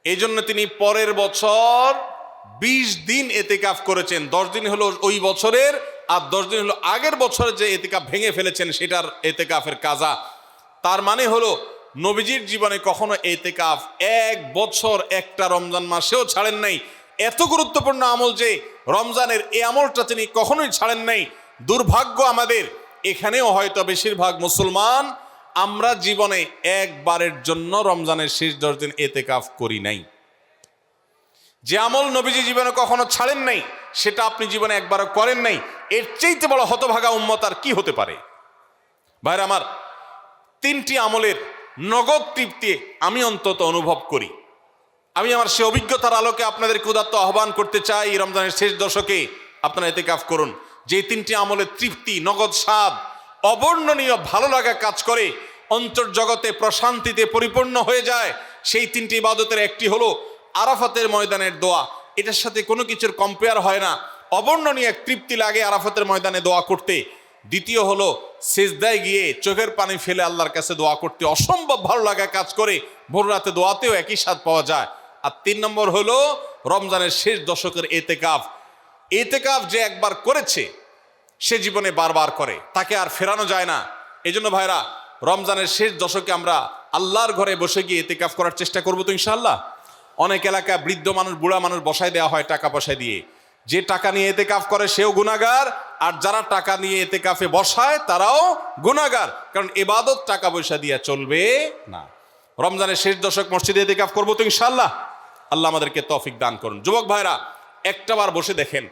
এই জন্য তিনি পরের বছর 20 দিন এতেকাফ করেছেন। 10 দিন হলো ওই বছরের, আর 10 দিন হলো আগের বছরে যে এতেকাফ ভেঙে ফেলেছেন সেটার এতেকাফের কাজা। তার মানে হলো নবীজির জীবনে কখনো এতেকাফ 1 বছর একটা রমজান মাসেও ছাড়েন নাই। এত গুরুত্বপূর্ণ আমল যে রমজানের এই আমলটা তিনি কখনোই ছাড়েন নাই। দুর্ভাগ্য আমাদের, এখানেও হয়তো বেশিরভাগ মুসলমান আমরা জীবনে একবারের জন্য রমজানের শেষ 10 দিন এতেকাফ করি নাই। যে আমল নবীজি জীবনে কখনো ছাড়েন নাই সেটা আপনি জীবনে একবারও করেন নাই, এর চাইতে বড় হতভাগা উম্মত আর কি হতে পারে? ভাইরা আমার, 3টি আমলের নগদ তৃপ্তি আমি অন্তত অনুভব করি। আমি আমার সে অভিজ্ঞতার আলোকে আপনাদেরকে উদাত্ত আহ্বান করতে চাই, রমজানের শেষ দশকে আপনারা এতেকাফ করুন। যে 3টি আমলের তৃপ্তি, নগদ স্বাদ, অবর্ণনীয় ভালো লাগা কাজ করে, অন্তর্জগতে প্রশান্তিতে পরিপূর্ণ হয়ে যায়, সেই 3টি ইবাদতের একটি হলো আরাফাতের ময়দানের দোয়া। এটার সাথে কোনো কিছুর কম্পেয়ার হয় না। অবর্ণনীয় এক তৃপ্তি লাগে আরাফাতের ময়দানে দোয়া করতে। দ্বিতীয় হলো সিজদায় গিয়ে চোখের পানি ফেলে আল্লাহর কাছে দোয়া করতে অসম্ভব ভালো লাগা কাজ করে, ভোর রাতে দোয়াতেও একই স্বাদ পাওয়া যায়। আর 3 নম্বর হলো রমজানের শেষ দশকের এতেকাফ। এতেকাফ যে একবার করেছে সে জীবনে বারবার করে, তাকে আর ফেরানো যায় না। এই জন্য ভাইরা, রমজানের শেষ দশকে আমরা আল্লাহর ঘরে বসে গিয়ে এতেকাফ করার চেষ্টা করবো তো ইনশাআল্লাহ। অনেক এলাকায় বৃদ্ধ মানুষ, বুড়া মানুষ বসায় দেওয়া হয় টাকা পয়সা দিয়ে। যে টাকা নিয়ে এতেকাফ করে সেও গুনাহগার, আর যারা টাকা নিয়ে এতেকাফে বসায় তারাও গুনাহগার, কারণ ইবাদত টাকা পয়সা দিয়ে চলবে না। রমজানের শেষ দশক মসজিদে এতেকাফ করবো তো ইনশাআল্লাহ। আল্লাহ আমাদেরকে তৌফিক দান করুন। যুবক ভাইরা, একটাবার বসে দেখেন,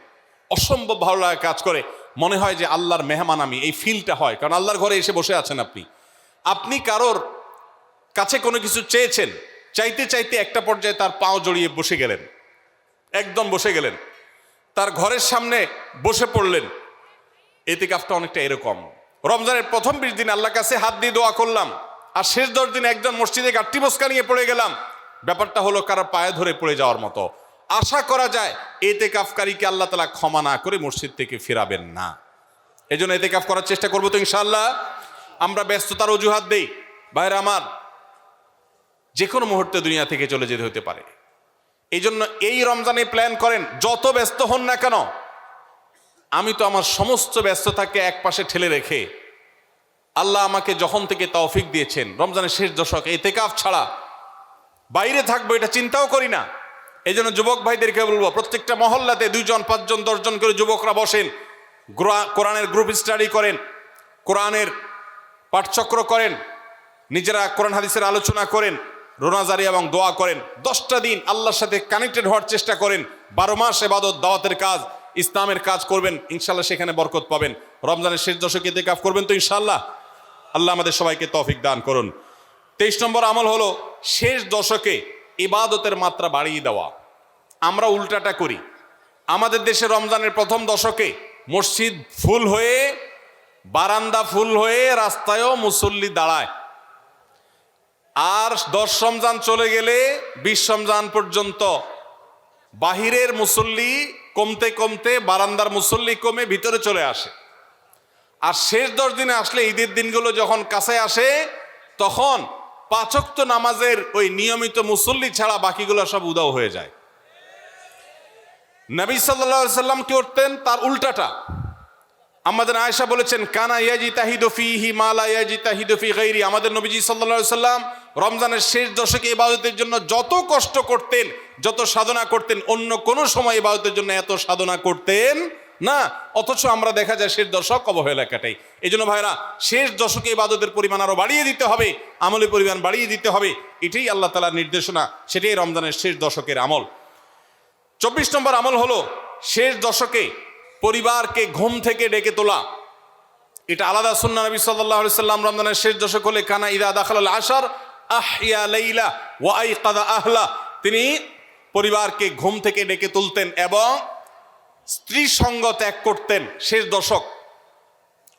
অসম্ভব ভালো লাগা কাজ করে, মনে হয় যে আল্লাহর মেহমান আমি, এই ফিলটা হয়। কারণ আল্লাহর ঘরে এসে বসে আছেন আপনি কারোর কাছে কোনো কিছু চেয়েছেন, চাইতে চাইতে একটা পর্যায়ে তার পাও জড়িয়ে বসে গেলেন, একদম বসে গেলেন, তার ঘরের সামনে বসে পড়লেন। এতেকাফটা অনেকটা এরকম। রমজানের প্রথম 20 দিন আল্লাহর কাছে হাত দিয়ে দোয়া করলাম, আর শেষ 10 দিন একজন মসজিদে গাট্টি বস্কা নিয়ে পড়ে গেলাম। ব্যাপারটা হলো কারো পায়ে ধরে পড়ে যাওয়ার মতো। আশা করা যায় এতেকাফকারীকে আল্লাহ তাআলা ক্ষমা না করে মসজিদ থেকে ফেরাবেন না। এই জন্য এতেকাফ করার চেষ্টা করবো তো ইনশাআল্লাহ। আমরা ব্যস্ততার অজুহাত দেই। ভাইরা আমার, যে কোনো মুহূর্তে দুনিয়া থেকে চলে যেতে হতে পারে। এই জন্য এই রমজানে প্ল্যান করেন, যত ব্যস্ত হন না কেন। আমি তো আমার সমস্ত ব্যস্ততাকে এক পাশে ঠেলে রেখে, আল্লাহ আমাকে যখন থেকে তৌফিক দিয়েছেন রমজানের শেষ দশক এতেকাফ ছাড়া বাইরে থাকবো এটা চিন্তাও করি না। এই জন্য যুবক ভাইদেরকে বলবো, প্রত্যেকটা মহল্লাতে 2 জন 5 জন 10 জন করে যুবকরা বসেন, কোরআনের গ্রুপ স্টাডি করেন, কোরআনের পাঠচক্র করেন, নিজেরা কোরআন হাদিসের আলোচনা করেন, রোনাজারি এবং দোয়া করেন। 10টা দিন আল্লাহর সাথে কানেক্টেড হওয়ার চেষ্টা করেন। 12 মাস ইবাদত, দাওয়াতের কাজ, ইসলামের কাজ করবেন, ইনশাআল্লাহ সেখানে বরকত পাবেন। রমজানের শেষ দশকে ইতিকাফ করবেন তো ইনশাআল্লাহ। আল্লাহ আমাদের সবাইকে তৌফিক দান করুন। 23 নম্বর আমল হলো শেষ দশকে ইবাদতের মাত্রা বাড়িয়ে দেওয়া। আমরা উল্টাটা করি। আমাদের দেশে রমজানের প্রথম দশকে মসজিদ ফুল হয়ে, বারান্দা ফুল হয়ে, রাস্তায়ও মুসল্লি দাঁড়ায়। আর 10 রমজান চলে গেলে 20 রমজান পর্যন্ত বাহিরের মুসল্লি কমতে কমতে বারান্দার মুসল্লি কমে ভিতরে চলে আসে। আর শেষ 10 দিনে আসলে, ঈদের দিনগুলো যখন কাছে আসে, তখন 5 ওয়াক্ত নামাজের ওই নিয়মিত মুসল্লি ছাড়া বাকিগুলো সব উধাও হয়ে যায়। নবী সাল্লাল্লাহু আলাইহি সাল্লাম কি করতেন? তার উল্টাটা। আমাদের আয়েশা বলেছেন, কানা ইয়াজিতাহিদু ফীহি মা লা ইয়াজিতাহিদু ফী গায়রি। আমাদের নবীজি সাল্লাল্লাহু আলাইহি সাল্লাম রমজানের শেষ দশকে ইবাদতের জন্য যত কষ্ট করতেন, যত সাধনা করতেন, অন্য কোন সময় ইবাদতের জন্য এত সাধনা করতেন না। অথচ আমরা দেখা যায় শেষ দশক অবহেলা কাটাই। এই জন্য ভাইরা, শেষ দশকে ইবাদতের পরিমাণ আরো বাড়িয়ে দিতে হবে, আমলের পরিমাণ বাড়িয়ে দিতে হবে। এটাই আল্লাহ তাআলার নির্দেশনা, সেটাই রমজানের শেষ দশকের আমল। 24 নম্বর আমল হলো শেষ দশকে পরিবারকে ঘুম থেকে ডেকে তোলা। এটা আলাদা সুন্নাহ। নবী সাল্লাল্লাহু আলাইহি সাল্লাম রমজানের শেষ দশক হলে কানা ইদা দাখালাল আশর আহইয়া লাইলা ওয়া আইকাযা আহলা। তিনি পরিবারকে ঘুম থেকে ডেকে তুলতেন এবং স্ত্রী সঙ্গ ত্যাগ করতেন। শেষ দশক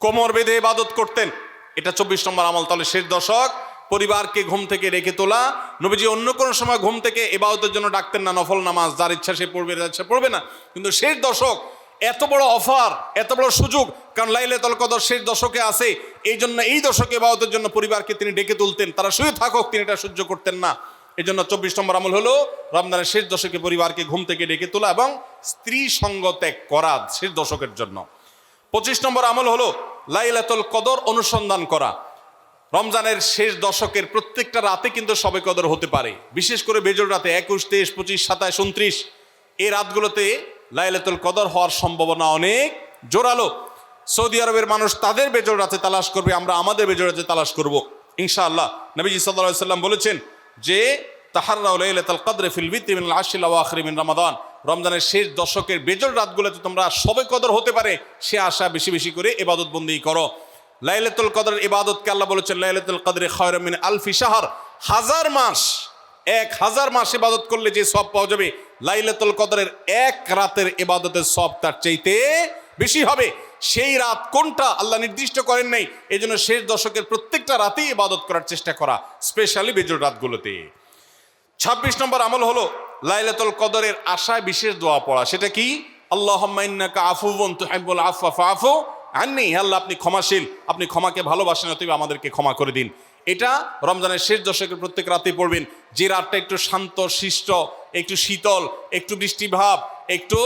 কোমর বেঁধে ইবাদত করতেন। এটা 24 নম্বর আমল। তাহলে শেষ দশক পরিবারকে ঘুম থেকে ডেকে তোলা। নবীজি অন্য কোনো সময় ঘুম থেকে ইবাদতের জন্য ডাকতেন না, নফল নামাজ যার ইচ্ছা সে পড়বে, যার ইচ্ছা পড়বে না। কিন্তু শেষ দশক এত বড় অফার, এত বড় সুযোগ, কারণ লাইলাতুল কদর শেষ দশকে আছে, এই জন্য এই দশকে ইবাদতের জন্য পরিবারকে তিনি ডেকে তুলতেন, তারা শুয়ে থাকুক তিনি এটা সহ্য করতেন না। এই জন্য 24 নম্বর আমল হলো রমজানের শেষ দশকে পরিবারকে ঘুম থেকে ডেকে তোলা এবং স্ত্রী সঙ্গ ত্যাগ করা শেষ দশকের জন্য। 25 নম্বর আমল হলো লাইলাতুল কদর অনুসন্ধান করা। রমজানের শেষ দশকের প্রত্যেকটা রাতে কিন্তু শবে কদর হতে পারে, বিশেষ করে বেজোড় রাতে 21, 23, 25, 27, 29 এই রাতগুলোতে লাইলাতুল কদর হওয়ার সম্ভাবনা অনেক জোরালো। সৌদি আরবের মানুষ তাদের বেজোড় রাতে তালাশ করবে, আমরা আমাদের বেজোড় রাতে তালাশ করব ইনশাআল্লাহ। নবীজি সাল্লাল্লাহু আলাইহি সাল্লাম বলেছেন যে তাহাররাউ লাইলাতুল কদর ফিল বিত্রি মিনাল আশরিল আওয়াখির মিন রমাদান, রমজানের শেষ দশকের বেজোড় রাতগুলোতে তোমরা শবে কদর হতে পারে সে আশা বেশি বেশি করে ইবাদত বন্দেগী করো। লাইলাতুল কদরের ইবাদতকে আল্লাহ বলেছেন লাইলাতুল কদরে খায়রুম মিন আলফি শাহর, 1000 মাস, 1000 মাস ইবাদত করলে যে সওয়াব পাওয়া যাবে লাইলাতুল কদরের এক রাতের ইবাদতের সওয়াব তার চাইতে বেশি হবে। সেই রাত কোনটা আল্লাহ নির্দিষ্ট করেন নাই, এই জন্য শেষ দশকের প্রত্যেকটা রাতেই ইবাদত করার চেষ্টা করা, স্পেশালি বেজোড় রাতগুলোতে। 26 নম্বর আমল হলো লাইলাতুল কদরের আশায় বিশেষ দোয়া পড়া। সেটা কি? আল্লাহুম্মা ইন্নাকা আফুউন তুহিব্বুল আফওয়া ফাআফু আন্নি, আল্লাহ আপনি ক্ষমাশীল, আপনি ক্ষমাকে ভালোবাসেন, অতএব আমাদেরকে ক্ষমা করে দিন। এটা রমজানের শেষ দশকের প্রত্যেক রাতেই পড়বেন। যে রাতটা একটু শান্ত শিষ্ট, একটু শীতল, একটু বৃষ্টিভাব, একটু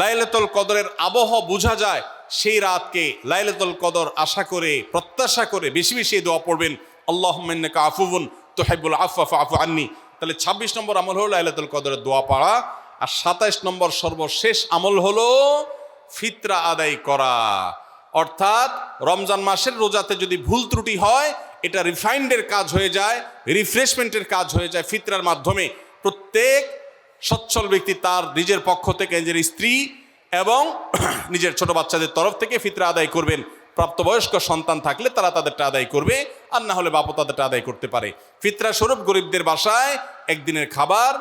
লাইলাতুল কদরের আবহাওয়া বোঝা যায়, সেই রাতকে লাইলাতুল কদর আশা করে প্রত্যাশা করে বেশি বেশি দোয়া পড়বেন, আল্লাহুম্মা ইন্নাকা আফুউন তুহিব্বুল আফওয়া ফাআফু আন্নি। তাহলে 26 নম্বর আমল হলো লাইলাতুল কদরের দোয়া পড়া। আর 27 নম্বর সর্বশেষ আমল হলো ফিতরা আদায় করা। অর্থাৎ রমজান মাসের রোজাতে যদি ভুল ত্রুটি হয় এটা রিফাইন্ডের কাজ হয়ে যায়, রিফ্রেশমেন্টের কাজ হয়ে যায় ফিতরার মাধ্যমে। প্রত্যেক সচ্ছল ব্যক্তি তার নিজের পক্ষ থেকে, নিজের স্ত্রী এবং নিজের ছোট বাচ্চাদের তরফ থেকে ফিতরা আদায় করবেন। প্রাপ্তবয়স্ক সন্তান থাকলে তারা তাদেরটা আদায় করবে, আর না হলে বাপও তাদেরটা আদায় করতে পারে। ফিতরা স্বরূপ গরিবদের বাসায় একদিনের খাবার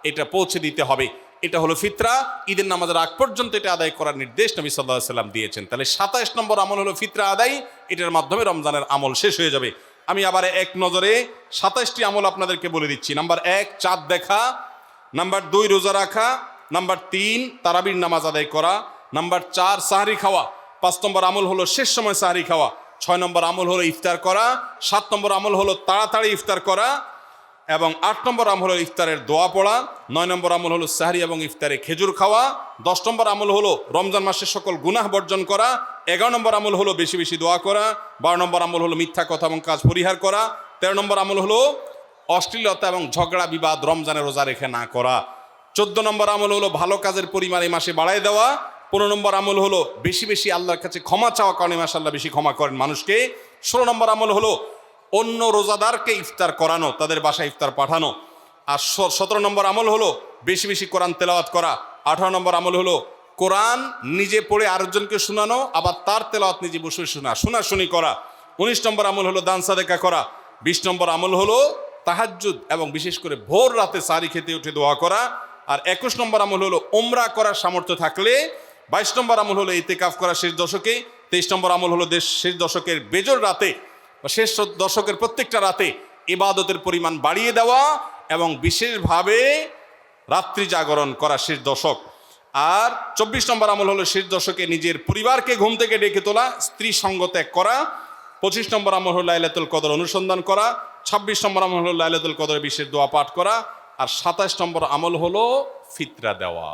এটা পৌঁছে দিতে হবে। এটা হলো ফিতরা। ঈদের নামাজের আগ পর্যন্ত এটা আদায় করার নির্দেশ নবী সাল্লাল্লাহু আলাইহি সাল্লাম দিয়েছেন। তাহলে 27 নম্বর আমল হলো ফিতরা আদায়। এটার মাধ্যমে রমজানের আমল শেষ হয়ে যাবে। আমি আবার এক নজরে 27টি আমল আপনাদেরকে বলে দিচ্ছি। নাম্বার 1 চাঁদ দেখা, নাম্বার 2 রোজা রাখা, নাম্বার 3 তারাবির নামাজ আদায় করা, নাম্বার 4 সাহরি খাওয়া, 5 নম্বর আমল হলো শেষ সময় সাহরি খাওয়া, 6 নম্বর আমল হলো ইফতার করা, 7 নম্বর আমল হলো তাড়াতাড়ি ইফতার করা, এবং 8 নম্বর আমল হলো ইফতারের দোয়া পড়া, 9 নম্বর আমল হলো সাহরি এবং ইফতারে খেজুর খাওয়া, 10 নম্বর আমল হলো রমজান মাসের সকল গুনাহ বর্জন করা, 11 নম্বর আমল হলো বেশি বেশি দোয়া করা, 12 নম্বর আমল হলো মিথ্যা কথা এবং কাজ পরিহার করা, 13 নম্বর আমল হলো অশ্লীলতা এবং ঝগড়া বিবাদ রমজানে রোজা রেখে না করা, 14 নম্বর আমল হলো ভালো কাজের পরিমাণ এই মাসে বাড়ায় দেওয়া, 15 নম্বর আমল হলো বেশি বেশি আল্লাহর কাছে ক্ষমা চাওয়া, কারণ এই মাসে আল্লাহ বেশি ক্ষমা করেন মানুষকে, 16 নম্বর আমল হলো অন্য রোজাদারকে ইফতার করানো, তাদের বাসায় ইফতার পাঠানো, আর 17 নম্বর আমল হলো বেশি বেশি কোরআন তেলাওয়াত করা, 18 নম্বর আমল হলো কোরআন নিজে পড়ে আরেকজনকে শোনানো, আবার তার তেলাওয়াত নিজে বসে শোনাশুনি করা, 19 নম্বর আমল হলো দান সাদেকা করা, 20 নম্বর আমল হলো তাহাজ্জুদ এবং বিশেষ করে ভোর রাতে সারি খেতে উঠে দোয়া করা, আর 21 নম্বর আমল হলো উমরা করার সামর্থ্য থাকলে, 22 নম্বর আমল হলো ইতিকাফ করা শেষ দশকে, 23 নম্বর আমল হলো শেষ দশকের বেজোর রাতে, শেষ দশকের প্রত্যেকটা রাতে ইবাদতের পরিমাণ বাড়িয়ে দেওয়া এবং বিশেষভাবে রাত্রি জাগরণ করা শেষ দশক। আর 24 নম্বর আমল হলো শেষ দশকে নিজের পরিবারকে ঘুম থেকে ডেকে তোলা, স্ত্রী সঙ্গ ত্যাগ করা, 25 নম্বর আমল হলো লাইলাতুল কদর অনুসন্ধান করা, 26 নম্বর আমল হলো লাইলাতুল কদরের বিশেষ দোয়া পাঠ করা, আর 27 নম্বর আমল হলো ফিতরা দেওয়া।